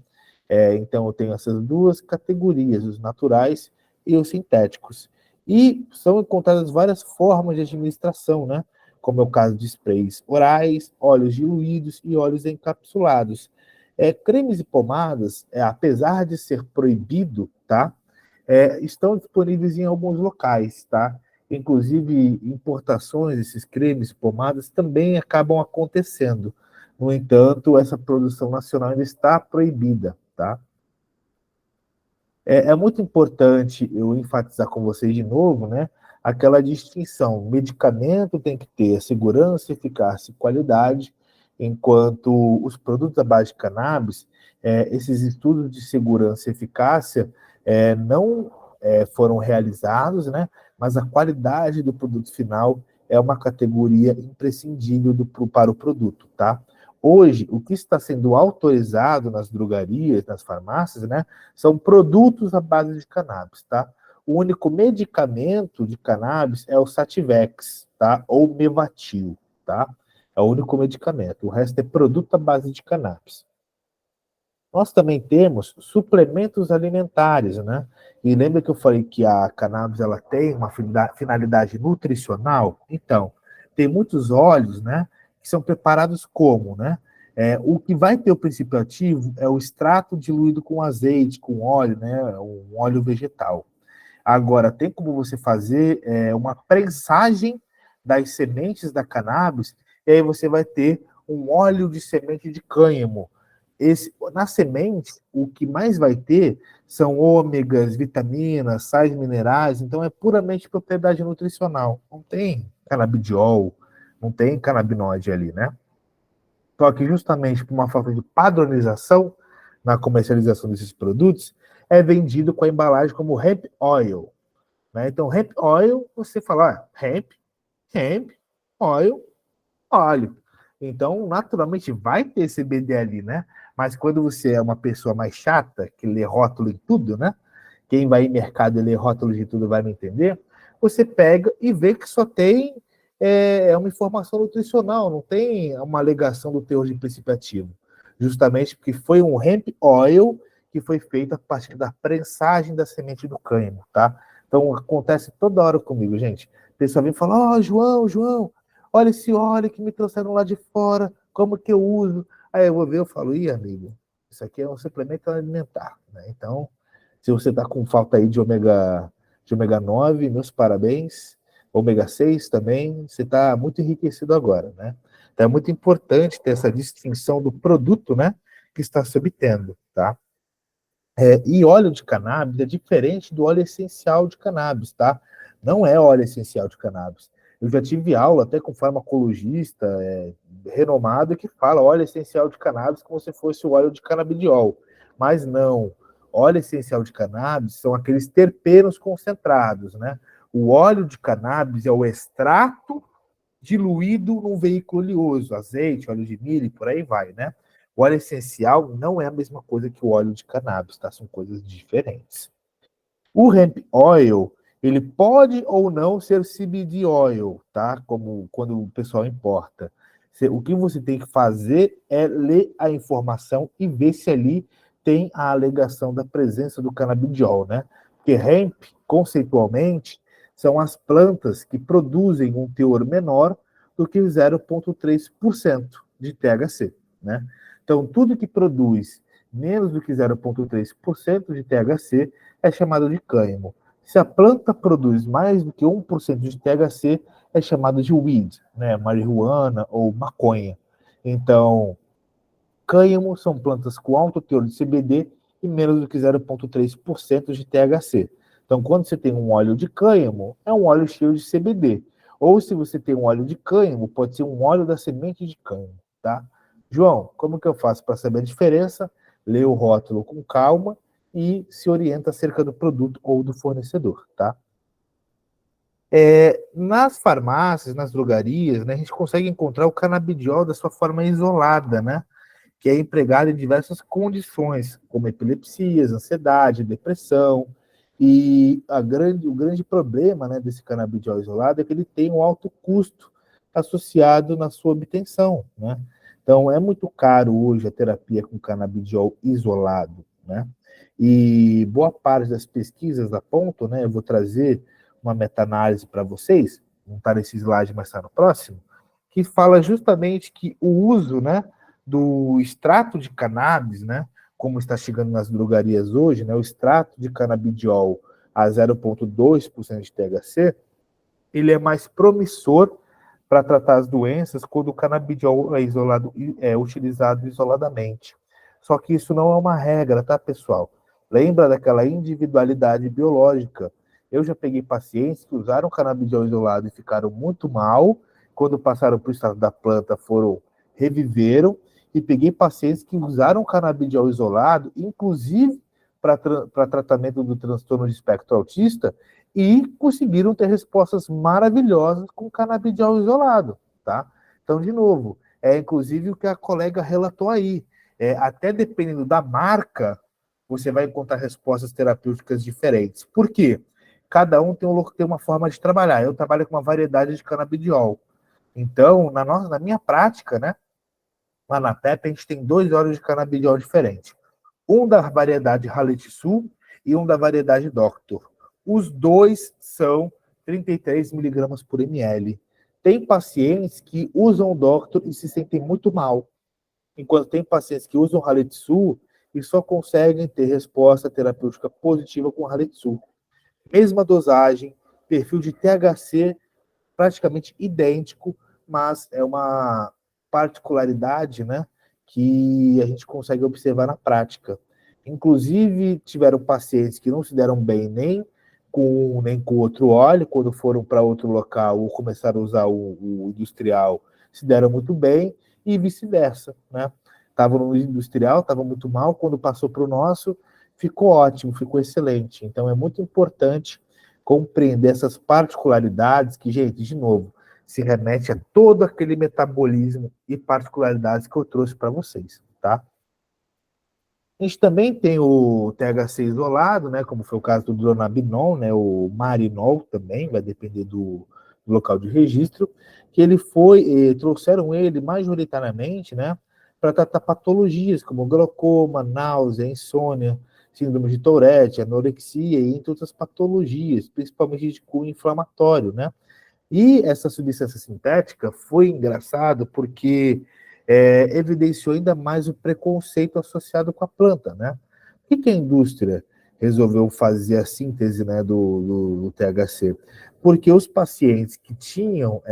S1: Então eu tenho essas duas categorias, os naturais e os sintéticos. E são encontradas várias formas de administração, né? Como é o caso de sprays orais, óleos diluídos e óleos encapsulados. Cremes e pomadas, apesar de ser proibido, tá? Estão disponíveis em alguns locais, tá? Inclusive, importações desses cremes e pomadas também acabam acontecendo. No entanto, essa produção nacional ainda está proibida, tá? É muito importante eu enfatizar com vocês de novo, né? Aquela distinção. O medicamento tem que ter segurança, eficácia e qualidade, enquanto os produtos à base de cannabis, esses estudos de segurança e eficácia não foram realizados, né? Mas a qualidade do produto final é uma categoria imprescindível para o produto, tá? hoje, o que está sendo autorizado nas drogarias, nas farmácias, né, são produtos à base de cannabis, tá? O único medicamento de cannabis é o Sativex, tá? Ou Mevatil, tá? É o único medicamento. O resto é produto à base de cannabis. Nós também temos suplementos alimentares, né? E lembra que eu falei que a cannabis ela tem uma finalidade nutricional? Então, tem muitos óleos, né? Que são preparados como, né? O que vai ter o princípio ativo é o extrato diluído com azeite, com óleo, né? Um óleo vegetal. Agora, tem como você fazer uma prensagem das sementes da cannabis, e aí você vai ter um óleo de semente de cânhamo. Na semente, o que mais vai ter são ômegas, vitaminas, sais minerais, então é puramente propriedade nutricional. Não tem canabidiol, não tem canabinoide ali, né? Só que justamente por uma falta de padronização na comercialização desses produtos, é vendido com a embalagem como hemp oil, né? Então, hemp oil, você fala, hemp, oil, óleo. Então, naturalmente, vai ter CBD ali, né? Mas quando você é uma pessoa mais chata, que lê rótulo em tudo, né? Quem vai em mercado e lê rótulo de tudo vai me entender. Você pega e vê que só tem uma informação nutricional, não tem uma alegação do teor de princípio ativo. Justamente porque foi um hemp oil que foi feito a partir da prensagem da semente do cânhamo, tá? Então, acontece toda hora comigo, gente. A pessoa vem e fala, João, olha esse óleo que me trouxeram lá de fora, como que eu uso? Aí eu vou ver, eu falo, amigo, isso aqui é um suplemento alimentar, né? Então, se você está com falta aí de ômega 9, meus parabéns. Ômega 6 também, você está muito enriquecido agora, né? Então é muito importante ter essa distinção do produto, né, que está se obtendo, tá? E óleo de cannabis é diferente do óleo essencial de cannabis, tá? Não é óleo essencial de cannabis. Eu já tive aula até com farmacologista renomado que fala óleo essencial de cannabis como se fosse o óleo de canabidiol. Mas não. Óleo essencial de cannabis são aqueles terpenos concentrados, né? O óleo de cannabis é o extrato diluído num veículo oleoso, azeite, óleo de milho, por aí vai, né? O óleo essencial não é a mesma coisa que o óleo de cannabis, tá? São coisas diferentes. O hemp oil, ele pode ou não ser CBD oil, tá? Como quando o pessoal importa. O que você tem que fazer é ler a informação e ver se ali tem a alegação da presença do canabidiol, né? Porque hemp, conceitualmente, são as plantas que produzem um teor menor do que 0,3% de THC, né? Então, tudo que produz menos do que 0,3% de THC é chamado de cânhamo. Se a planta produz mais do que 1% de THC, é chamado de weed, né? Marihuana ou maconha. Então, cânhamo são plantas com alto teor de CBD e menos do que 0,3% de THC. Então, quando você tem um óleo de cânhamo, é um óleo cheio de CBD. Ou se você tem um óleo de cânhamo, pode ser um óleo da semente de cânhamo, tá? João, como que eu faço para saber a diferença? Lê o rótulo com calma e se orienta acerca do produto ou do fornecedor, tá? Nas farmácias, nas drogarias, né, a gente consegue encontrar o canabidiol da sua forma isolada, né? Que é empregado em diversas condições, como epilepsias, ansiedade, depressão. E o grande problema, né, desse canabidiol isolado é que ele tem um alto custo associado na sua obtenção, né? Então, é muito caro hoje a terapia com canabidiol isolado, né? E boa parte das pesquisas apontam, né? Eu vou trazer uma meta-análise para vocês, não está nesse slide, mas está no próximo, que fala justamente que o uso, né, do extrato de cannabis, né, como está chegando nas drogarias hoje, né, o extrato de canabidiol a 0,2% de THC, ele é mais promissor para tratar as doenças quando o canabidiol é utilizado isoladamente. Só que isso não é uma regra, tá, pessoal? Lembra daquela individualidade biológica. Eu já peguei pacientes que usaram canabidiol isolado e ficaram muito mal, quando passaram para o estado da planta reviveram, e peguei pacientes que usaram canabidiol isolado, inclusive para tratamento do transtorno de espectro autista, e conseguiram ter respostas maravilhosas com canabidiol isolado, tá? Então, de novo, é inclusive o que a colega relatou aí. Até dependendo da marca, você vai encontrar respostas terapêuticas diferentes. Por quê? Cada um tem uma forma de trabalhar. Eu trabalho com uma variedade de canabidiol. Então, na minha prática, né, lá na PEP, a gente tem 2 óleos de canabidiol diferentes. Um da variedade Halitsu e um da variedade Doctor. Os dois são 33 miligramas por ml. Tem pacientes que usam o Doctor e se sentem muito mal, enquanto tem pacientes que usam o Halitsu e só conseguem ter resposta terapêutica positiva com o Halitsu. Mesma dosagem, perfil de THC praticamente idêntico, mas é uma particularidade, né, que a gente consegue observar na prática. Inclusive, tiveram pacientes que não se deram bem nem com outro óleo, quando foram para outro local ou começaram a usar o industrial, se deram muito bem, e vice-versa, né? Estavam no industrial, estavam muito mal, quando passou para o nosso, ficou ótimo, ficou excelente. Então, é muito importante compreender essas particularidades que, gente, de novo, se remete a todo aquele metabolismo e particularidades que eu trouxe para vocês, tá? A gente também tem o THC isolado, né, como foi o caso do Dronabinol, né, o Marinol também, vai depender do local de registro, que ele trouxeram ele majoritariamente, né, para tratar patologias como glaucoma, náusea, insônia, síndrome de Tourette, anorexia e entre outras patologias, principalmente de cunho inflamatório, né? E essa substância sintética foi engraçado porque evidenciou ainda mais o preconceito associado com a planta, né? Por que a indústria resolveu fazer a síntese, né, do THC? Porque os pacientes que tinham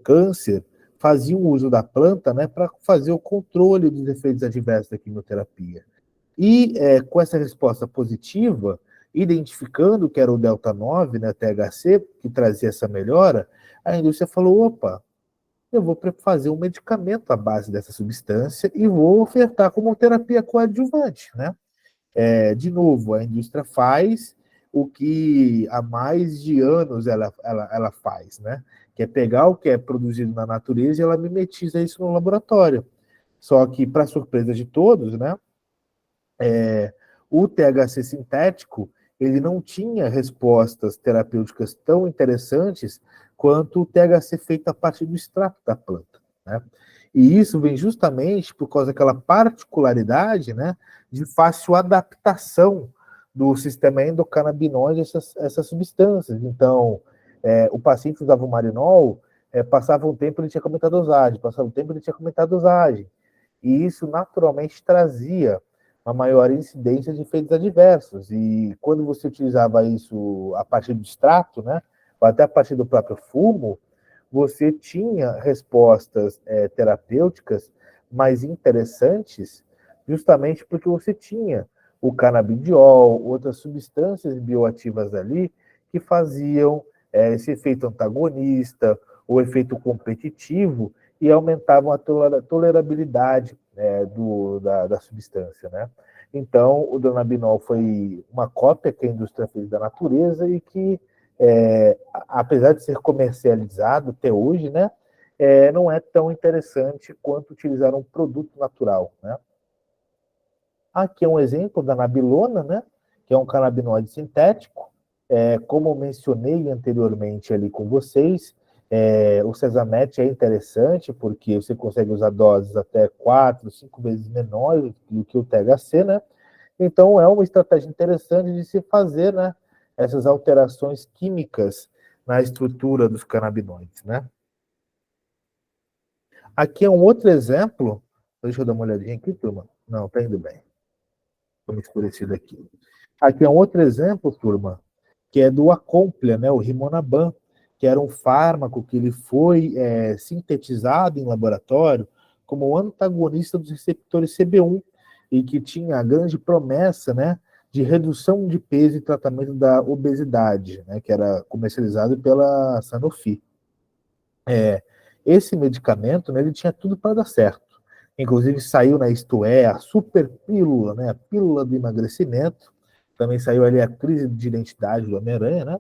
S1: câncer faziam uso da planta, né, para fazer o controle dos efeitos adversos da quimioterapia. E com essa resposta positiva, identificando que era o delta 9, né, THC, que trazia essa melhora, a indústria falou: opa, eu vou fazer um medicamento à base dessa substância e vou ofertar como terapia coadjuvante, né? De novo, a indústria faz o que há mais de anos ela faz, né? Que é pegar o que é produzido na natureza e ela mimetiza isso no laboratório. Só que, para surpresa de todos, né? O THC sintético ele não tinha respostas terapêuticas tão interessantes quanto o THC feito a partir do extrato da planta, né? E isso vem justamente por causa daquela particularidade, né, de fácil adaptação do sistema endocannabinoide a essas substâncias. Então, o paciente usava o Marinol, passava um tempo ele tinha que aumentar a dosagem, passava um tempo ele tinha que aumentar a dosagem. E isso naturalmente trazia uma maior incidência de efeitos adversos. E quando você utilizava isso a partir do extrato, né, ou até a partir do próprio fumo, você tinha respostas terapêuticas mais interessantes, justamente porque você tinha o canabidiol, outras substâncias bioativas ali, que faziam esse efeito antagonista, o efeito competitivo, e aumentavam a tolerabilidade da substância, né? Então, o Dronabinol foi uma cópia que a indústria fez da natureza e que, apesar de ser comercializado até hoje, né, não é tão interessante quanto utilizar um produto natural, né? Aqui é um exemplo da nabilona, né, que é um canabinoide sintético. Como eu mencionei anteriormente ali com vocês, o Cesamet é interessante porque você consegue usar doses até 4, 5 vezes menores do que o THC, né? Então, é uma estratégia interessante de se fazer, né, essas alterações químicas na estrutura dos canabinoides, né? Aqui é um outro exemplo. Deixa eu dar uma olhadinha aqui, turma. Não, tá indo bem. Estou me escurecido aqui. Aqui é um outro exemplo, turma, que é do Acomplia, né, o Rimonabant, que era um fármaco que ele foi sintetizado em laboratório como antagonista dos receptores CB1 e que tinha a grande promessa, né, de redução de peso e tratamento da obesidade, né, que era comercializado pela Sanofi. Esse medicamento, né, ele tinha tudo para dar certo. Inclusive saiu na Isto É, a super pílula, né, a pílula do emagrecimento. Também saiu ali a crise de identidade do Homem-Aranha, né?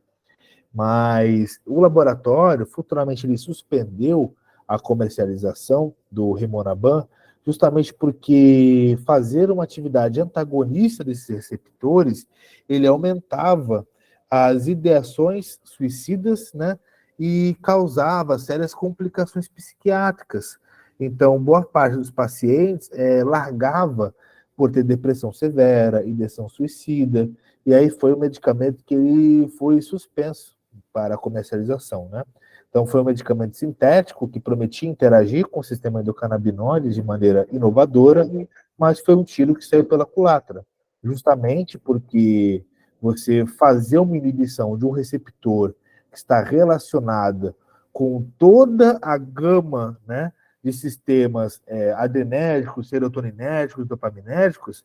S1: Mas o laboratório, futuramente, ele suspendeu a comercialização do rimonabant, justamente porque fazer uma atividade antagonista desses receptores, ele aumentava as ideações suicidas, né, e causava sérias complicações psiquiátricas. Então, boa parte dos pacientes largava por ter depressão severa, ideação suicida, e aí foi um medicamento que ele foi suspenso para a comercialização, né? Então, foi um medicamento sintético que prometia interagir com o sistema endocannabinoide de maneira inovadora, mas foi um tiro que saiu pela culatra, justamente porque você fazer uma inibição de um receptor que está relacionada com toda a gama, né, de sistemas adrenérgicos, serotoninérgicos, dopaminérgicos,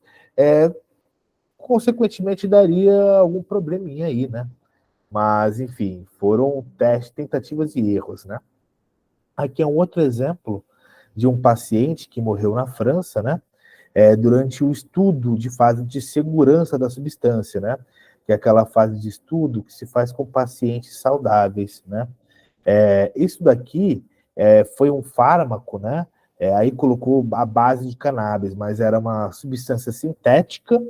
S1: consequentemente daria algum probleminha aí, né? Mas, enfim, foram testes, tentativas e erros, né? Aqui é um outro exemplo de um paciente que morreu na França, né? Durante o estudo de fase de segurança da substância, né? Que é aquela fase de estudo que se faz com pacientes saudáveis, né? Isso daqui foi um fármaco, né? Aí colocou a base de cannabis, mas era uma substância sintética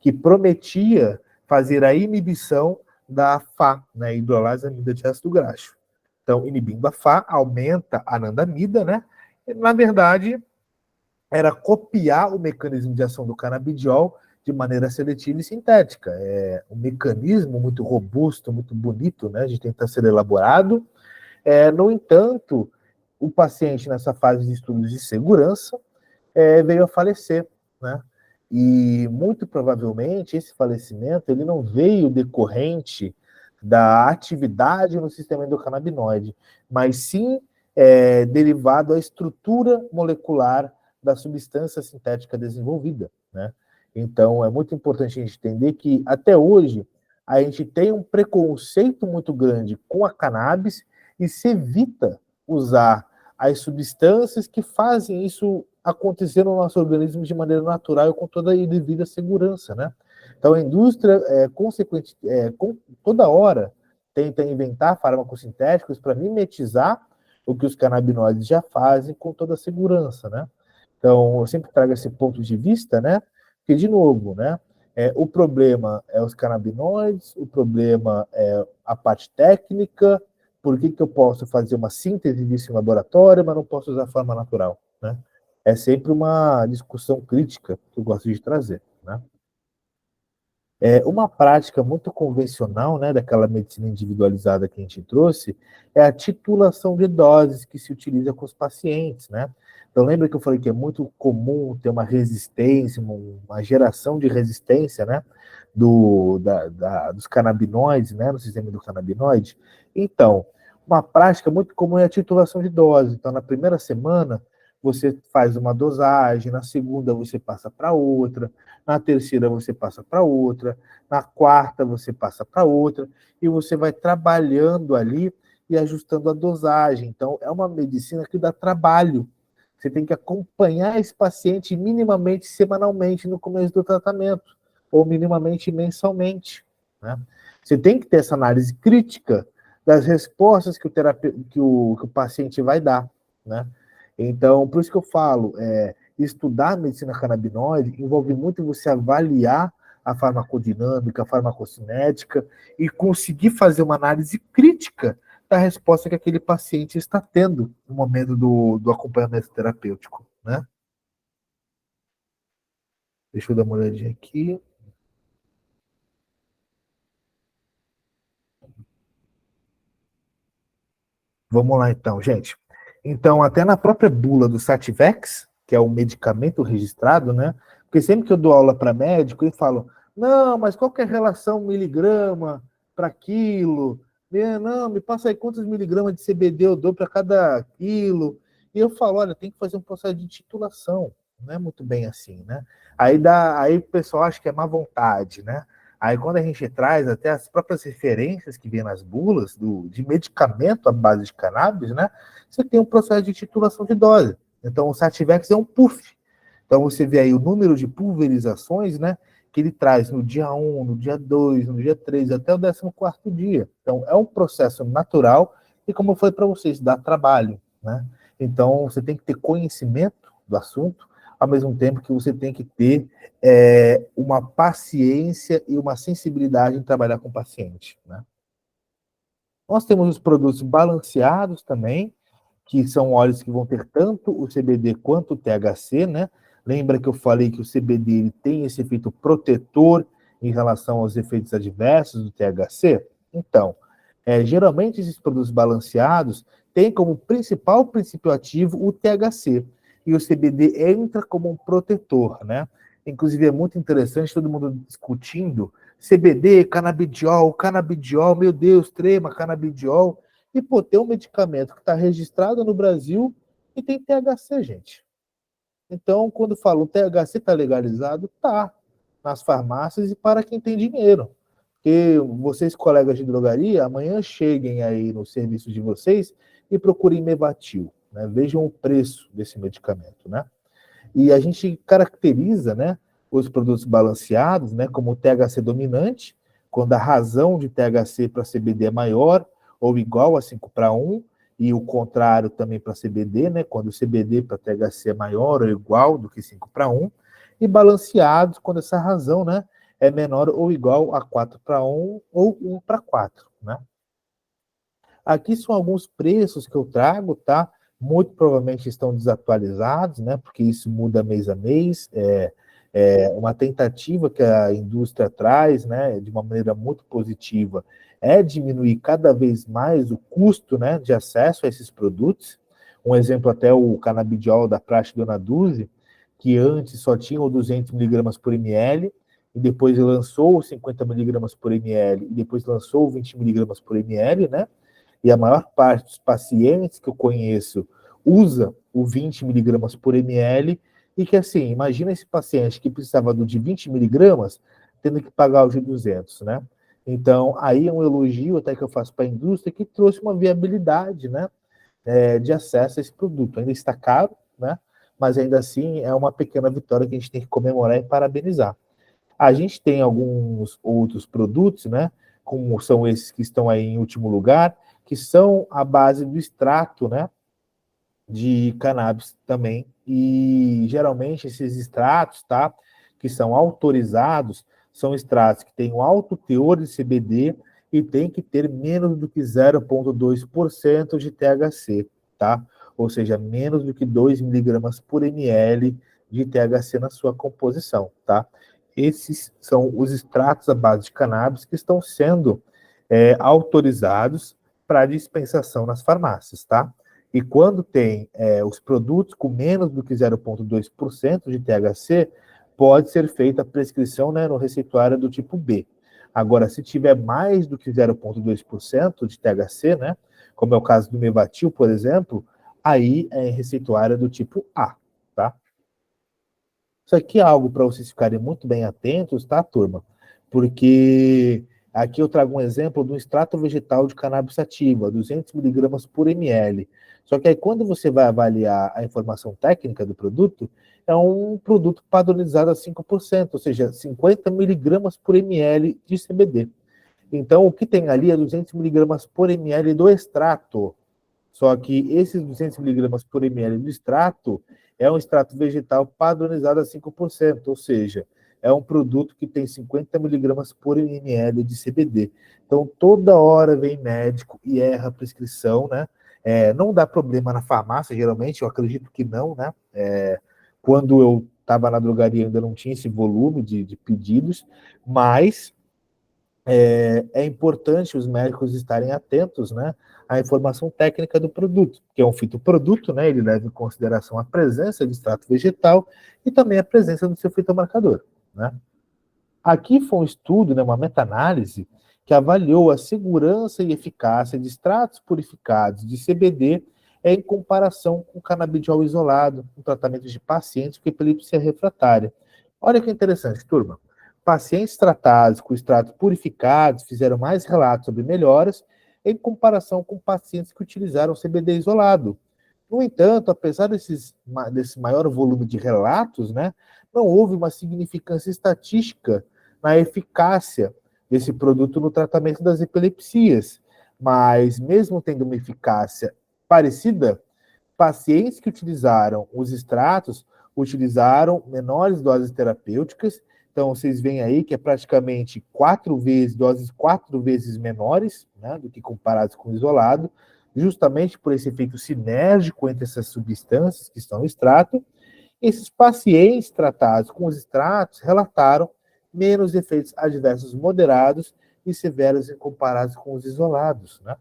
S1: que prometia fazer a inibição da FA, né? Hidrolase amida de ácido graxo. Então, inibindo a FA, aumenta a anandamida, né? E, na verdade, era copiar o mecanismo de ação do canabidiol de maneira seletiva e sintética. É um mecanismo muito robusto, muito bonito, né? De tentar ser elaborado. No entanto, o paciente, nessa fase de estudos de segurança, veio a falecer, né? E, muito provavelmente, esse falecimento ele não veio decorrente da atividade no sistema endocannabinoide, mas sim derivado da estrutura molecular da substância sintética desenvolvida, né? Então, é muito importante a gente entender que, até hoje, a gente tem um preconceito muito grande com a cannabis e se evita usar as substâncias que fazem isso acontecer no nosso organismo de maneira natural e com toda a devida segurança, né? Então, a indústria, toda hora, tenta inventar fármacos sintéticos para mimetizar o que os canabinoides já fazem com toda a segurança, né? Então, eu sempre trago esse ponto de vista, né? Porque, de novo, né? O problema é os canabinoides, o problema é a parte técnica. Por que eu posso fazer uma síntese disso em laboratório, mas não posso usar a forma natural, né? É sempre uma discussão crítica que eu gosto de trazer, né? Uma prática muito convencional, né, daquela medicina individualizada que a gente trouxe, é a titulação de doses que se utiliza com os pacientes, né? Então, lembra que eu falei que é muito comum ter uma resistência, uma geração de resistência, né, dos canabinoides, né, no sistema do canabinoide? Então, uma prática muito comum é a titulação de doses. Então, na primeira semana, você faz uma dosagem, na segunda você passa para outra, na terceira você passa para outra, na quarta você passa para outra, e você vai trabalhando ali e ajustando a dosagem. Então, é uma medicina que dá trabalho. Você tem que acompanhar esse paciente minimamente semanalmente no começo do tratamento, ou minimamente mensalmente, né? Você tem que ter essa análise crítica das respostas que o paciente vai dar, né? Então, por isso que eu falo, estudar medicina canabinoide envolve muito você avaliar a farmacodinâmica, a farmacocinética e conseguir fazer uma análise crítica da resposta que aquele paciente está tendo no momento do acompanhamento terapêutico, né? Deixa eu dar uma olhadinha aqui. Vamos lá, então, gente. Então, até na própria bula do Sativex, que é o medicamento registrado, né? Porque sempre que eu dou aula para médico, eles falam, não, mas qual que é a relação miligrama para quilo? Não, me passa aí quantos miligramas de CBD eu dou para cada quilo. E eu falo, olha, tem que fazer um processo de titulação. Não é muito bem assim, né? Aí o pessoal acha que é má vontade, né? Aí, quando a gente traz até as próprias referências que vem nas bulas de medicamento à base de cannabis, né? Você tem um processo de titulação de dose. Então, o Sativex é um puff. Então, você vê aí o número de pulverizações, né? Que ele traz no dia 1, no dia 2, no dia 3, até o 14º dia. Então, é um processo natural e, como eu falei para vocês, dá trabalho, né? Então, você tem que ter conhecimento do assunto, ao mesmo tempo que você tem que ter uma paciência e uma sensibilidade em trabalhar com o paciente, né? Nós temos os produtos balanceados também, que são óleos que vão ter tanto o CBD quanto o THC, né? Lembra que eu falei que o CBD ele tem esse efeito protetor em relação aos efeitos adversos do THC? Então, geralmente esses produtos balanceados têm como principal princípio ativo o THC, e o CBD entra como um protetor, né? Inclusive é muito interessante todo mundo discutindo CBD, canabidiol, meu Deus, trema, canabidiol. E, pô, tem um medicamento que está registrado no Brasil e tem THC, gente. Então, quando falam THC está legalizado, tá nas farmácias e para quem tem dinheiro. Porque vocês, colegas de drogaria, amanhã cheguem aí no serviço de vocês e procurem Mevatil, né? Vejam o preço desse medicamento, né? E a gente caracteriza, né, os produtos balanceados, né, como o THC dominante, quando a razão de THC para CBD é maior ou igual a 5:1, e o contrário também para CBD, né, quando o CBD para THC é maior ou igual do que 5:1, e balanceados quando essa razão, né, é menor ou igual a 4:1 ou 1:4, né? Aqui são alguns preços que eu trago, tá? Muito provavelmente estão desatualizados, né? Porque isso muda mês a mês. É uma tentativa que a indústria traz, né? De uma maneira muito positiva, é diminuir cada vez mais o custo, né? De acesso a esses produtos. Um exemplo até o canabidiol da Praxe Dona Dulce, que antes só tinha o 200 miligramas por ml, e depois lançou o 50 miligramas por ml, e depois lançou o 20 miligramas por ml, né? E a maior parte dos pacientes que eu conheço usa o 20 miligramas por ml, e que assim, imagina esse paciente que precisava do de 20 miligramas, tendo que pagar o de 200, né? Então, aí é um elogio até que eu faço para a indústria, que trouxe uma viabilidade, né, de acesso a esse produto. Ainda está caro, né? Mas ainda assim é uma pequena vitória que a gente tem que comemorar e parabenizar. A gente tem alguns outros produtos, né? Como são esses que estão aí em último lugar, que são a base do extrato, né, de cannabis também. E geralmente esses extratos, tá, que são autorizados, são extratos que têm um alto teor de CBD e tem que ter menos do que 0,2% de THC, tá? Ou seja, menos do que 2 miligramas por ml de THC na sua composição, tá? Esses são os extratos à base de cannabis que estão sendo autorizados para dispensação nas farmácias, tá? E quando tem os produtos com menos do que 0,2% de THC, pode ser feita a prescrição, né, no receituário do tipo B. Agora, se tiver mais do que 0,2% de THC, né, como é o caso do Mevatil, por exemplo, aí é em receituário do tipo A, tá? Isso aqui é algo para vocês ficarem muito bem atentos, tá, turma? Porque aqui eu trago um exemplo do extrato vegetal de cannabis sativa, 200 miligramas por ml. Só que aí quando você vai avaliar a informação técnica do produto, é um produto padronizado a 5%, ou seja, 50 miligramas por ml de CBD. Então, o que tem ali é 200 miligramas por ml do extrato. Só que esses 200 miligramas por ml do extrato é um extrato vegetal padronizado a 5%, ou seja, é um produto que tem 50 miligramas por ml de CBD. Então, toda hora vem médico e erra a prescrição, né? Não dá problema na farmácia, geralmente, eu acredito que não, né? Quando eu estava na drogaria ainda não tinha esse volume de pedidos, mas é importante os médicos estarem atentos, né, à informação técnica do produto, que é um fitoproduto, né, ele leva em consideração a presença de extrato vegetal e também a presença do seu fitomarcador, né. Aqui foi um estudo, né, uma meta-análise, que avaliou a segurança e eficácia de extratos purificados de CBD em comparação com canabidiol isolado, no tratamento de pacientes com epilepsia refratária. Olha que interessante, turma. Pacientes tratados com extratos purificados fizeram mais relatos sobre melhoras em comparação com pacientes que utilizaram CBD isolado. No entanto, apesar desse maior volume de relatos, né, não houve uma significância estatística na eficácia desse produto no tratamento das epilepsias. Mas, mesmo tendo uma eficácia parecida, pacientes que utilizaram os extratos utilizaram menores doses terapêuticas. Então, vocês veem aí que é praticamente doses 4 vezes menores, né, do que comparados com o isolado, justamente por esse efeito sinérgico entre essas substâncias que estão no extrato. Esses pacientes tratados com os extratos relataram menos efeitos adversos moderados e severos em comparados com os isolados, né?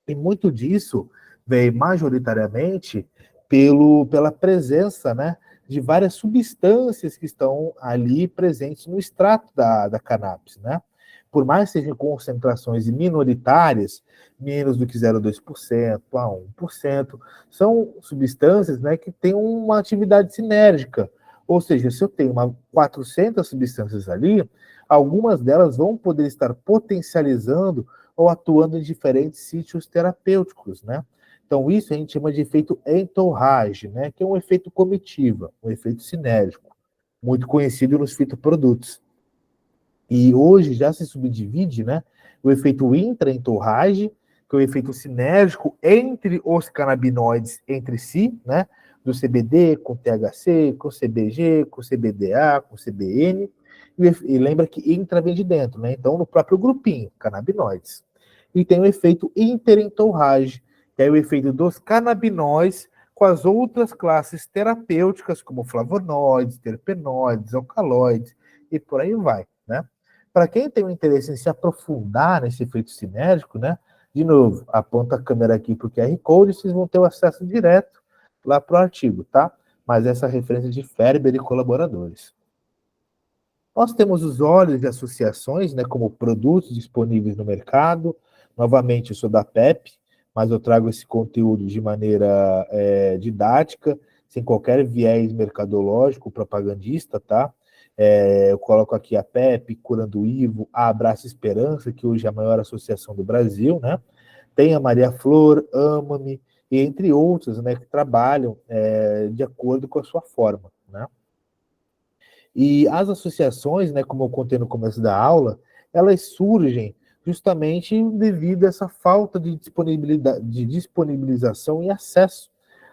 S1: E muito disso vem majoritariamente pela presença, né, de várias substâncias que estão ali presentes no extrato da cannabis, né? Por mais que sejam concentrações minoritárias, menos do que 0,2% a 1%, são substâncias, né, que têm uma atividade sinérgica. Ou seja, se eu tenho 400 substâncias ali, algumas delas vão poder estar potencializando ou atuando em diferentes sítios terapêuticos, né? Então, isso a gente chama de efeito entourage, né? Que é um efeito comitiva, um efeito sinérgico, muito conhecido nos fitoprodutos. E hoje já se subdivide, né? O efeito intraentourage, que é o efeito sinérgico entre os canabinoides entre si, né? Do CBD com THC, com CBG, com CBDA, com CBN. E lembra que intra vem de dentro, né? Então, no próprio grupinho, canabinoides. E tem o efeito interentourage, que é o efeito dos canabinóides com as outras classes terapêuticas, como flavonoides, terpenoides, alcaloides, e por aí vai, né? Para quem tem um interesse em se aprofundar nesse efeito sinérgico, né? De novo, aponta a câmera aqui para o QR Code, vocês vão ter o acesso direto lá para o artigo, tá? Mas essa referência de Ferber e colaboradores. Nós temos os óleos de associações, né, como produtos disponíveis no mercado. Novamente, eu sou da PEP, mas eu trago esse conteúdo de maneira didática, sem qualquer viés mercadológico, propagandista, tá? Eu coloco aqui a PEP, Curando Ivo, a Abraça Esperança, que hoje é a maior associação do Brasil, né? Tem a Maria Flor, Ama-me, e entre outros, né, que trabalham de acordo com a sua forma, né? E as associações, né, como eu contei no começo da aula, elas surgem justamente devido a essa falta de disponibilização e acesso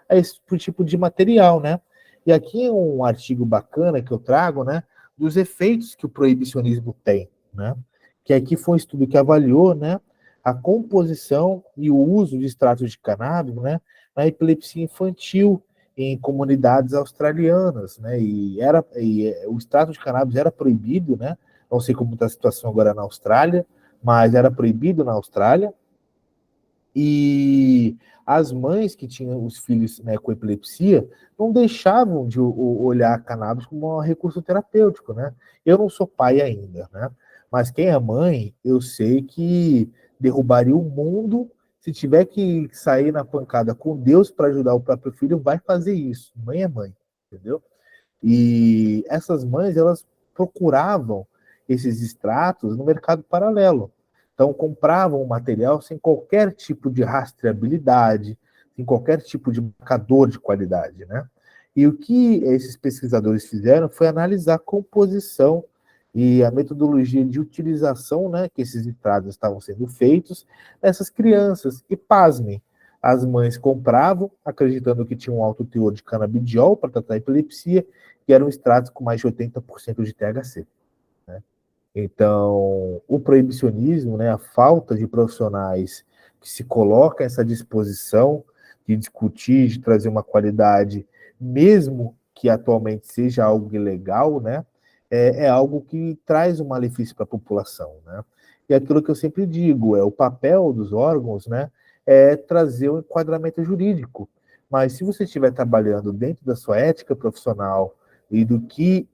S1: a esse tipo de material, né? E aqui é um artigo bacana que eu trago, né, dos efeitos que o proibicionismo tem, né? Que aqui foi um estudo que avaliou, né, a composição e o uso de extratos de cannabis, né, na epilepsia infantil em comunidades australianas, né? O extrato de cannabis era proibido, né? Não sei como está a situação agora na Austrália, mas era proibido na Austrália. E as mães que tinham os filhos, né, com epilepsia não deixavam de olhar a cannabis como um recurso terapêutico, né? Eu não sou pai ainda, né? Mas quem é mãe, eu sei que derrubaria o mundo. Se tiver que sair na pancada com Deus para ajudar o próprio filho, vai fazer isso. Mãe é mãe, entendeu? E essas mães, elas procuravam esses extratos no mercado paralelo. Então, compravam o material sem qualquer tipo de rastreabilidade, sem qualquer tipo de marcador de qualidade, né? E o que esses pesquisadores fizeram foi analisar a composição e a metodologia de utilização, né, que esses extratos estavam sendo feitos nessas crianças. E pasmem, as mães compravam, acreditando que tinha um alto teor de canabidiol para tratar a epilepsia, e eram extratos com mais de 80% de THC. Né? Então, o proibicionismo, né, a falta de profissionais que se colocam a essa disposição de discutir, de trazer uma qualidade, mesmo que atualmente seja algo ilegal, né, é algo que traz um malefício para a população, né? E aquilo que eu sempre digo, o papel dos órgãos, né, é trazer um enquadramento jurídico. Mas se você estiver trabalhando dentro da sua ética profissional e do que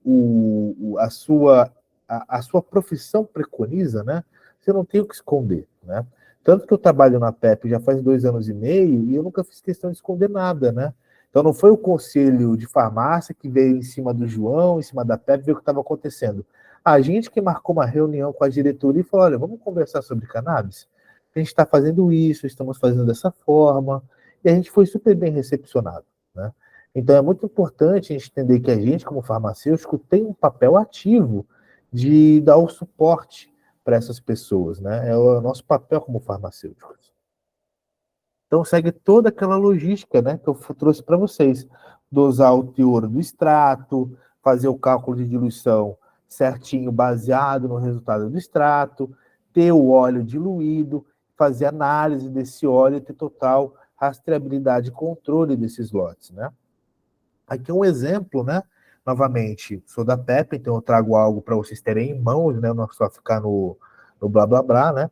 S1: a sua profissão preconiza, né, você não tem o que esconder, né? Tanto que eu trabalho na PEP já faz 2 anos e meio e eu nunca fiz questão de esconder nada, né? Então não foi o conselho de farmácia que veio em cima do João, em cima da PEP, ver o que estava acontecendo. A gente que marcou uma reunião com a diretoria e falou, olha, vamos conversar sobre cannabis? A gente está fazendo isso, estamos fazendo dessa forma, e a gente foi super bem recepcionado, né? Então é muito importante a gente entender que a gente, como farmacêutico, tem um papel ativo de dar o suporte para essas pessoas, né? É o nosso papel como farmacêuticos. Então, segue toda aquela logística, né, que eu trouxe para vocês. Dosar o teor do extrato, fazer o cálculo de diluição certinho, baseado no resultado do extrato, ter o óleo diluído, fazer análise desse óleo e ter total rastreabilidade e controle desses lotes, né? Aqui é um exemplo, né? Novamente, sou da PEP, então eu trago algo para vocês terem em mãos, né? Não só ficar no blá blá blá, né?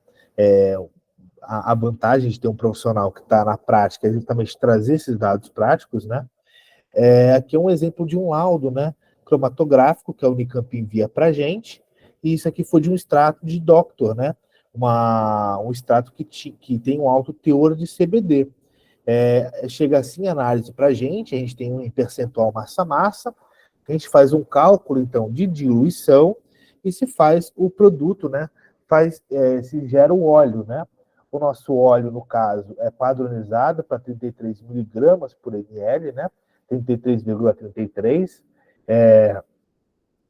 S1: A vantagem de ter um profissional que está na prática é justamente trazer esses dados práticos, né? Aqui é um exemplo de um laudo, né? Cromatográfico que a Unicamp envia para a gente, e isso aqui foi de um extrato de Doctor, né? Um extrato que tem um alto teor de CBD. Chega assim a análise para a gente tem um percentual massa-massa, a gente faz um cálculo, então, de diluição e se faz o produto, né? Se gera o óleo, né? O nosso óleo, no caso, é padronizado para 33 miligramas por ml, né? 33,33.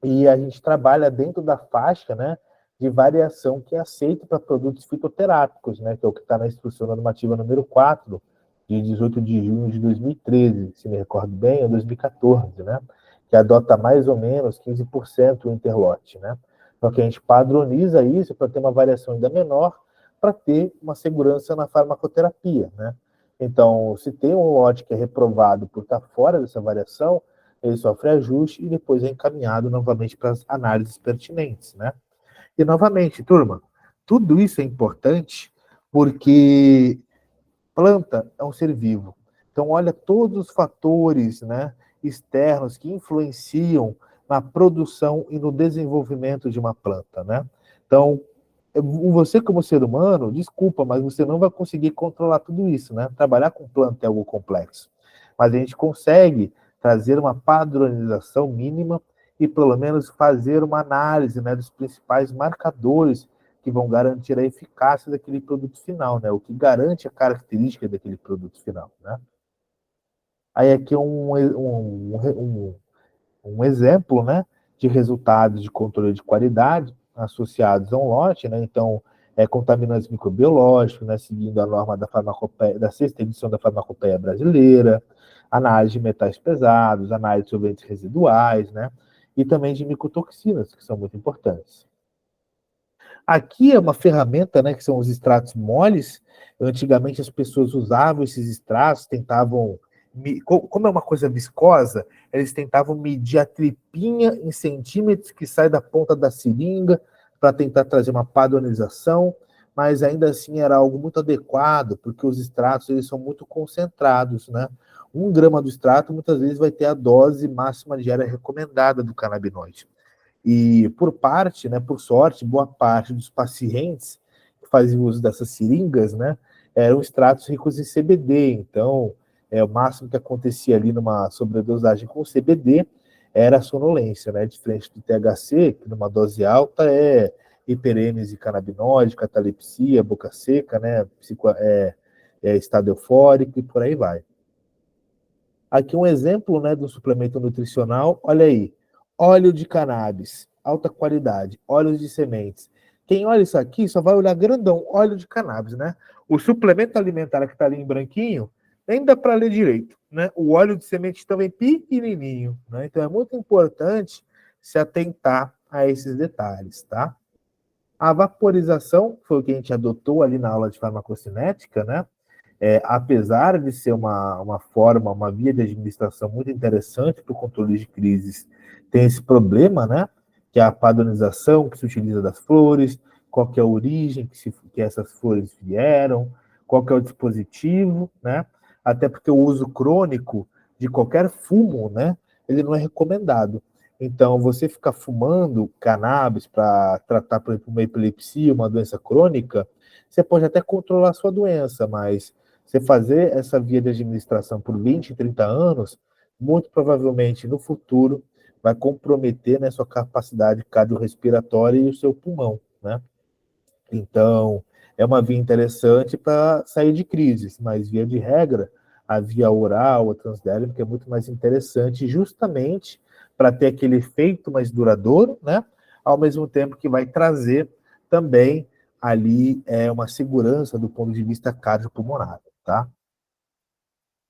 S1: E a gente trabalha dentro da faixa, né, de variação que é aceita para produtos fitoterápicos, né, que é o que está na instrução normativa número 4, de 18 de junho de 2013, se me recordo bem, ou 2014, né, que adota mais ou menos 15% o interlote, né. Então, que a gente padroniza isso para ter uma variação ainda menor, para ter uma segurança na farmacoterapia, né. Então, se tem um lote que é reprovado por estar fora dessa variação, ele sofre ajuste e depois é encaminhado novamente para as análises pertinentes, né? E, novamente, turma, tudo isso é importante porque planta é um ser vivo. Então, olha todos os fatores, né, externos que influenciam na produção e no desenvolvimento de uma planta, né? Então, você como ser humano, desculpa, mas você não vai conseguir controlar tudo isso, né? Trabalhar com planta é algo complexo. Mas a gente consegue trazer uma padronização mínima e pelo menos fazer uma análise, né, dos principais marcadores que vão garantir a eficácia daquele produto final, né? O que garante a característica daquele produto final, né? Aí aqui um exemplo, né, de resultados de controle de qualidade associados a um lote, né? Então, contaminantes microbiológicos, né, seguindo a norma da farmacopeia, da sexta edição da farmacopeia brasileira, análise de metais pesados, análise de solventes residuais, né? E também de micotoxinas, que são muito importantes. Aqui é uma ferramenta, né, que são os extratos moles. Antigamente as pessoas usavam esses extratos, tentavam, como é uma coisa viscosa, eles tentavam medir a tripinha em centímetros que sai da ponta da seringa para tentar trazer uma padronização, mas ainda assim era algo muito adequado, porque os extratos eles são muito concentrados, né? 1 grama do extrato muitas vezes vai ter a dose máxima diária recomendada do canabinoide. E por sorte, boa parte dos pacientes que faziam uso dessas seringas, né, eram extratos ricos em CBD. Então, o máximo que acontecia ali numa sobredosagem com CBD era a sonolência, né, diferente do THC, que numa dose alta é hiperêmese canabinoide, catalepsia, boca seca, né, estado eufórico e por aí vai. Aqui um exemplo, né, do suplemento nutricional, olha aí, óleo de cannabis, alta qualidade, óleos de sementes. Quem olha isso aqui só vai olhar grandão, óleo de cannabis, né? O suplemento alimentar que está ali em branquinho, nem dá para ler direito, né? O óleo de semente também pequenininho, né? Então é muito importante se atentar a esses detalhes, tá? A vaporização foi o que a gente adotou ali na aula de farmacocinética, né? Apesar de ser uma forma, uma via de administração muito interessante para o controle de crises, tem esse problema, né? Que é a padronização que se utiliza das flores, qual que é a origem que essas flores vieram, qual que é o dispositivo, né? Até porque o uso crônico de qualquer fumo, né? Ele não é recomendado. Então, você ficar fumando cannabis para tratar, por exemplo, uma epilepsia, uma doença crônica, você pode até controlar a sua doença, mas você fazer essa via de administração por 20, 30 anos, muito provavelmente no futuro vai comprometer, né, sua capacidade cardiorrespiratória e o seu pulmão, né? Então, é uma via interessante para sair de crises, mas via de regra, a via oral, a transdérmica é muito mais interessante justamente para ter aquele efeito mais duradouro, né? Ao mesmo tempo que vai trazer também ali uma segurança do ponto de vista cardiopulmonar, tá?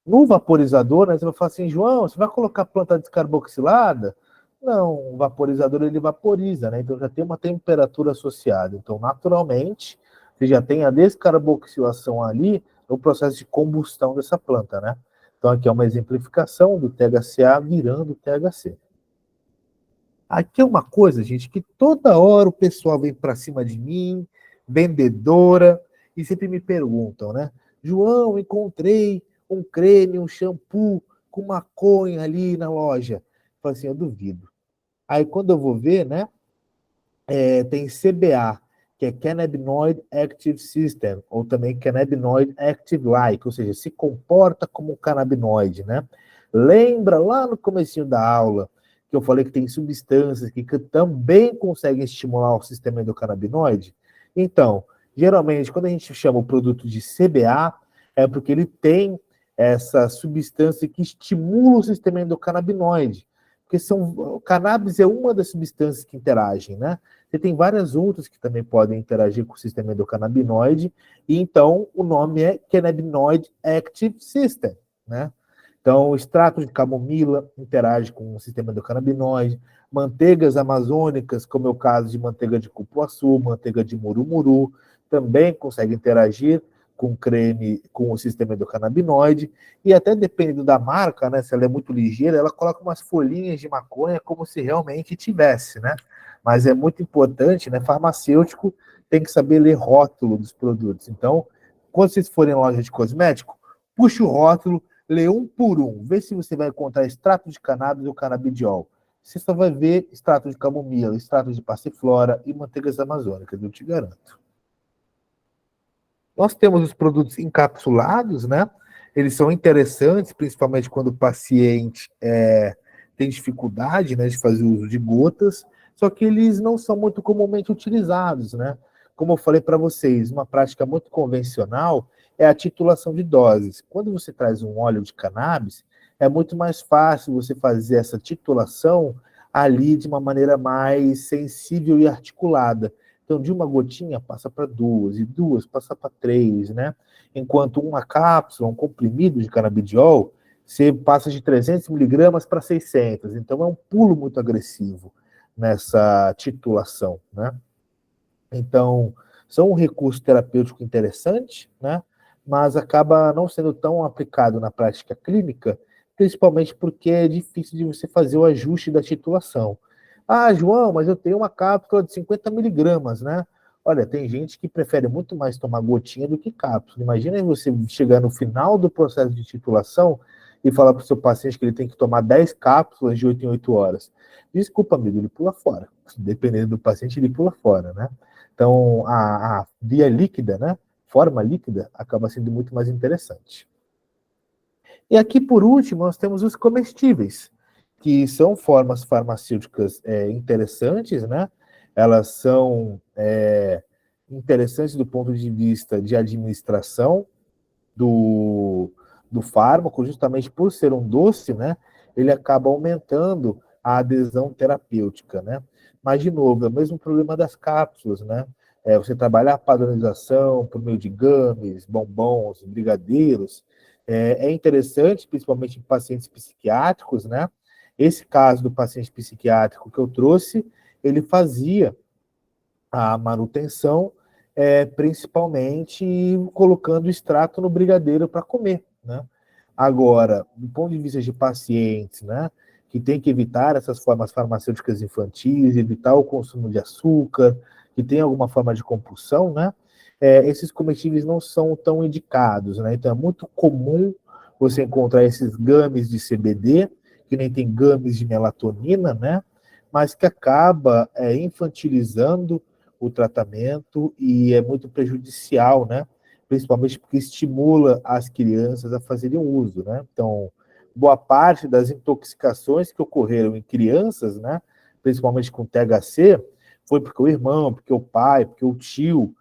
S1: No vaporizador, né, você vai falar assim, João, você vai colocar planta descarboxilada? Não, o vaporizador ele vaporiza, né? Então já tem uma temperatura associada. Então, naturalmente, você já tem a descarboxilação ali no processo de combustão dessa planta, né? Então, aqui é uma exemplificação do THCA virando THC. Aqui é uma coisa, gente, que toda hora o pessoal vem para cima de mim, vendedora, e sempre me perguntam, né? João, encontrei um creme, um shampoo com maconha ali na loja. Eu falo assim, eu duvido. Aí quando eu vou ver, né, tem CBA, que é Cannabinoid Active System, ou também Cannabinoid Active Like, ou seja, se comporta como um canabinoide, né? Lembra lá no comecinho da aula que eu falei que tem substâncias que também conseguem estimular o sistema endocannabinoide? Então, geralmente, quando a gente chama o produto de CBA, é porque ele tem essa substância que estimula o sistema endocannabinoide. Porque o cannabis é uma das substâncias que interagem, né? Você tem várias outras que também podem interagir com o sistema endocannabinoide, e então o nome é Cannabinoid Active System, né? Então, o extrato de camomila interage com o sistema endocannabinoide, manteigas amazônicas, como é o caso de manteiga de cupuaçu, manteiga de murumuru, também consegue interagir com creme, com o sistema endocannabinoide, e até dependendo da marca, né, se ela é muito ligeira, ela coloca umas folhinhas de maconha como se realmente tivesse, né? Mas é muito importante, né? Farmacêutico tem que saber ler rótulo dos produtos. Então, quando vocês forem em loja de cosmético, puxa o rótulo, lê um por um, vê se você vai encontrar extrato de cannabis ou canabidiol. Você só vai ver extrato de camomila, extrato de passiflora e manteigas amazônicas, eu te garanto. Nós temos os produtos encapsulados, né? Eles são interessantes, principalmente quando o paciente tem dificuldade, né, de fazer uso de gotas, só que eles não são muito comumente utilizados, né? Como eu falei para vocês, uma prática muito convencional é a titulação de doses. Quando você traz um óleo de cannabis, é muito mais fácil você fazer essa titulação ali de uma maneira mais sensível e articulada. Então, de uma gotinha passa para duas, e duas passa para três, né? Enquanto uma cápsula, um comprimido de canabidiol, você passa de 300 miligramas para 600. Então, é um pulo muito agressivo nessa titulação, né? Então, são um recurso terapêutico interessante, né? Mas acaba não sendo tão aplicado na prática clínica, principalmente porque é difícil de você fazer o ajuste da titulação. Ah, João, mas eu tenho uma cápsula de 50 miligramas, né? Olha, tem gente que prefere muito mais tomar gotinha do que cápsula. Imagina você chegar no final do processo de titulação e falar para o seu paciente que ele tem que tomar 10 cápsulas de 8 em 8 horas. Desculpa, amigo, ele pula fora. Dependendo do paciente, ele pula fora, né? Então, a via líquida, né? Forma líquida, acaba sendo muito mais interessante. E aqui, por último, nós temos os comestíveis, que são formas farmacêuticas interessantes, né? Elas são interessantes do ponto de vista de administração do fármaco, justamente por ser um doce, né? Ele acaba aumentando a adesão terapêutica, né? Mas, de novo, é o mesmo problema das cápsulas, né? Você trabalhar a padronização por meio de gummies, bombons, brigadeiros, é interessante, principalmente em pacientes psiquiátricos, né? Esse caso do paciente psiquiátrico que eu trouxe, ele fazia a manutenção, principalmente colocando extrato no brigadeiro para comer, né? Agora, do ponto de vista de pacientes, né, que tem que evitar essas formas farmacêuticas infantis, evitar o consumo de açúcar, que tem alguma forma de compulsão, né, esses comestíveis não são tão indicados, né? Então é muito comum você encontrar esses gummies de CBD, que nem tem gummies de melatonina, né, mas que acaba infantilizando o tratamento e é muito prejudicial, né? Principalmente porque estimula as crianças a fazerem uso, né? Então, boa parte das intoxicações que ocorreram em crianças, né? Principalmente com THC, foi porque o irmão, porque o pai, porque o tio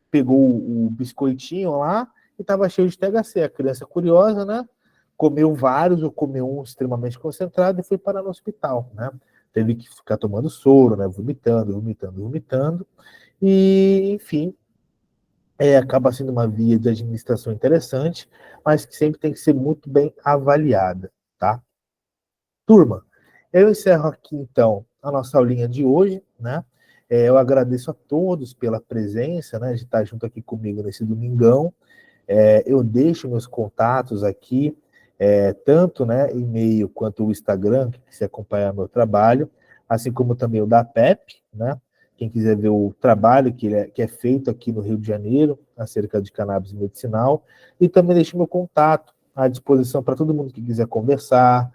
S1: pegou o biscoitinho lá e estava cheio de THC. A criança curiosa, né? Comeu vários ou comeu um extremamente concentrado e foi parar no hospital, né? Teve que ficar tomando soro, né? Vomitando. E, enfim, acaba sendo uma via de administração interessante, mas que sempre tem que ser muito bem avaliada, tá? Turma, eu encerro aqui, então, a nossa aulinha de hoje, né? Eu agradeço a todos pela presença, né, de estar junto aqui comigo nesse domingão. Eu deixo meus contatos aqui, tanto, né, e-mail quanto o Instagram, quem quiser acompanhar meu trabalho, assim como também o da PEP, né? Quem quiser ver o trabalho que é feito aqui no Rio de Janeiro, acerca de cannabis medicinal, e também deixo meu contato à disposição para todo mundo que quiser conversar,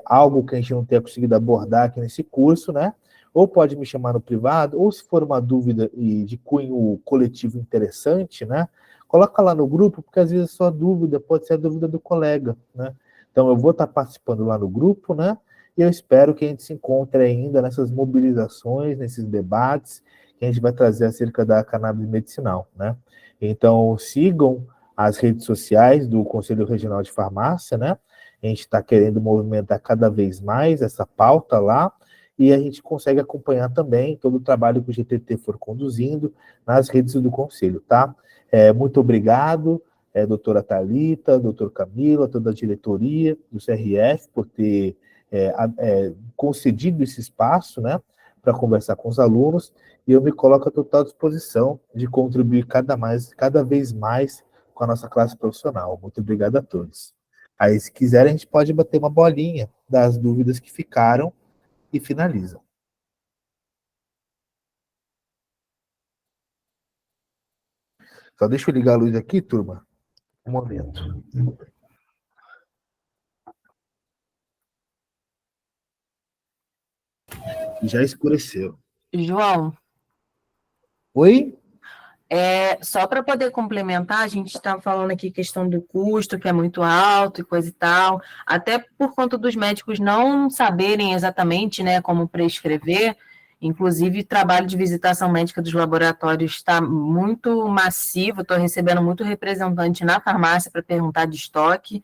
S1: algo que a gente não tenha conseguido abordar aqui nesse curso, né? Ou pode me chamar no privado, ou se for uma dúvida de cunho coletivo interessante, né? Coloca lá no grupo, porque às vezes a sua dúvida pode ser a dúvida do colega, né? Então eu vou estar participando lá no grupo, né? E eu espero que a gente se encontre ainda nessas mobilizações, nesses debates que a gente vai trazer acerca da cannabis medicinal, né? Então sigam as redes sociais do Conselho Regional de Farmácia, né? A gente está querendo movimentar cada vez mais essa pauta lá, e a gente consegue acompanhar também todo o trabalho que o GTT for conduzindo nas redes do Conselho, tá? Muito obrigado, doutora Thalita, doutor Camila, toda a diretoria do CRF, por ter concedido esse espaço, né, para conversar com os alunos, e eu me coloco à total disposição de contribuir cada vez mais com a nossa classe profissional. Muito obrigado a todos. Aí, se quiserem, a gente pode bater uma bolinha das dúvidas que ficaram e finaliza. Só deixa eu ligar a luz aqui, turma. Um momento. Já escureceu.
S4: João,
S1: Oi?
S4: só para poder complementar, a gente está falando aqui questão do custo, que é muito alto e coisa e tal, até por conta dos médicos não saberem exatamente, né, como prescrever. Inclusive, o trabalho de visitação médica dos laboratórios está muito massivo, estou recebendo muito representante na farmácia para perguntar de estoque.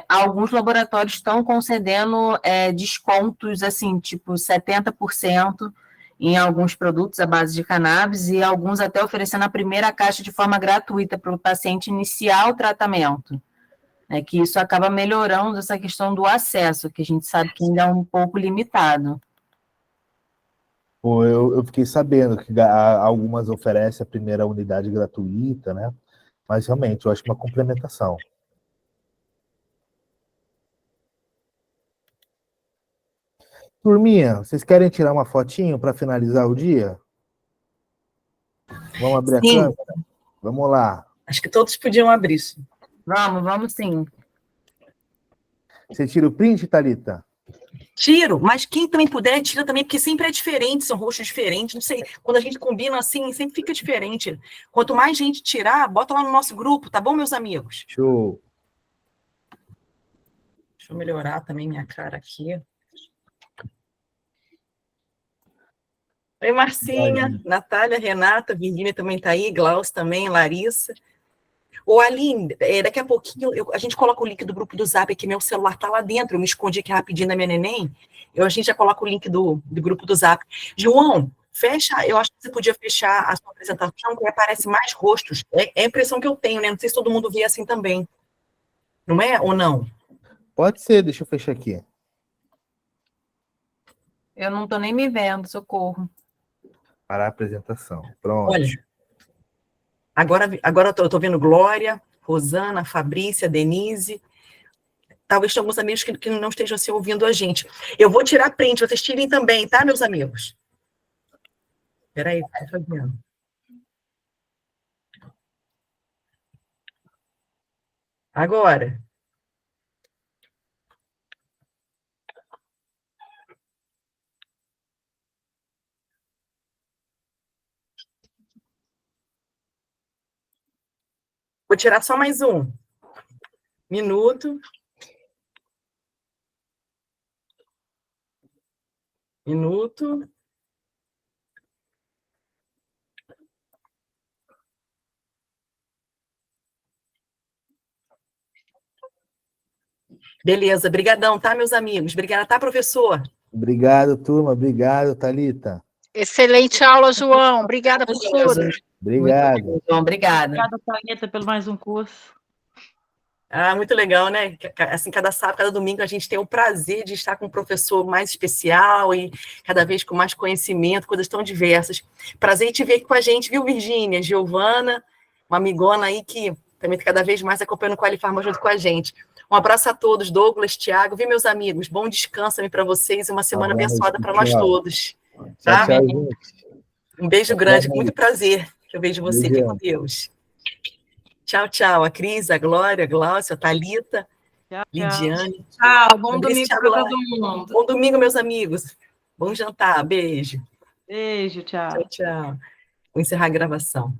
S4: Alguns laboratórios estão concedendo descontos, assim, tipo 70% em alguns produtos à base de cannabis, e alguns até oferecendo a primeira caixa de forma gratuita para o paciente iniciar o tratamento. Que isso acaba melhorando essa questão do acesso, que a gente sabe que ainda é um pouco limitado.
S1: Eu fiquei sabendo que algumas oferecem a primeira unidade gratuita, né? Mas realmente, eu acho uma complementação. Turminha, vocês querem tirar uma fotinho para finalizar o dia? Vamos abrir
S5: Sim.
S1: a câmera? Vamos lá.
S5: Acho que todos podiam abrir isso.
S4: Vamos sim.
S1: Você tira o print, Thalita?
S5: Tiro, mas quem também puder, tira também, porque sempre é diferente, são rostos diferentes, não sei, quando a gente combina assim, sempre fica diferente. Quanto mais gente tirar, bota lá no nosso grupo, tá bom, meus amigos?
S1: Show.
S5: Deixa eu melhorar também minha cara aqui. Oi, Marcinha, Natália, Renata, Virgínia também tá aí, Glaucio também, Larissa. Ô, Aline, daqui a pouquinho a gente coloca o link do grupo do Zap aqui, meu celular tá lá dentro, eu me escondi aqui rapidinho da minha neném, a gente já coloca o link do grupo do Zap. João, fecha, eu acho que você podia fechar a sua apresentação, que aparece mais rostos, é a impressão que eu tenho, né, não sei se todo mundo vê assim também, não é ou não?
S1: Pode ser, deixa eu fechar aqui.
S4: Eu não estou nem me vendo, socorro.
S1: Parar a apresentação, pronto.
S5: Olha, agora eu tô vendo Glória, Rosana, Fabrícia, Denise. Talvez tenha alguns amigos que não estejam assim ouvindo a gente. Eu vou tirar print, vocês tirem também, tá, meus amigos? Espera aí, tô fazendo. Agora. Vou tirar só mais um. Minuto. Minuto. Beleza, brigadão, tá, meus amigos? Obrigada, tá, professor?
S1: Obrigado, turma. Obrigado, Thalita.
S3: Excelente aula, João. Obrigada por tudo.
S1: Obrigado.
S4: Muito bom, João. Obrigada.
S6: Obrigada, Thalita, pelo mais um curso.
S5: Ah, muito legal, né? Assim, cada sábado, cada domingo, a gente tem o prazer de estar com um professor mais especial e cada vez com mais conhecimento, coisas tão diversas. Prazer em te ver aqui com a gente, viu, Virgínia? Giovana, uma amigona aí que também está cada vez mais acompanhando o Qualifarma junto com a gente. Um abraço a todos, Douglas, Thiago, viu, meus amigos? Bom descanso para vocês e uma semana abençoada para nós todos. Tá?
S1: Tchau, gente.
S5: Um beijo grande, com muito prazer que eu vejo você. Fique com Deus. Tchau, tchau. A Cris, a Glória, a Glaucia, a Thalita,
S6: Tchau, tchau.
S5: Lidiane.
S2: Tchau, bom
S5: Beijo,
S2: domingo
S5: tchau,
S2: para
S5: Glória.
S2: todo mundo.
S5: Bom domingo, meus amigos. Bom jantar. Beijo.
S6: Beijo, tchau.
S5: Tchau, tchau. Vou encerrar a gravação.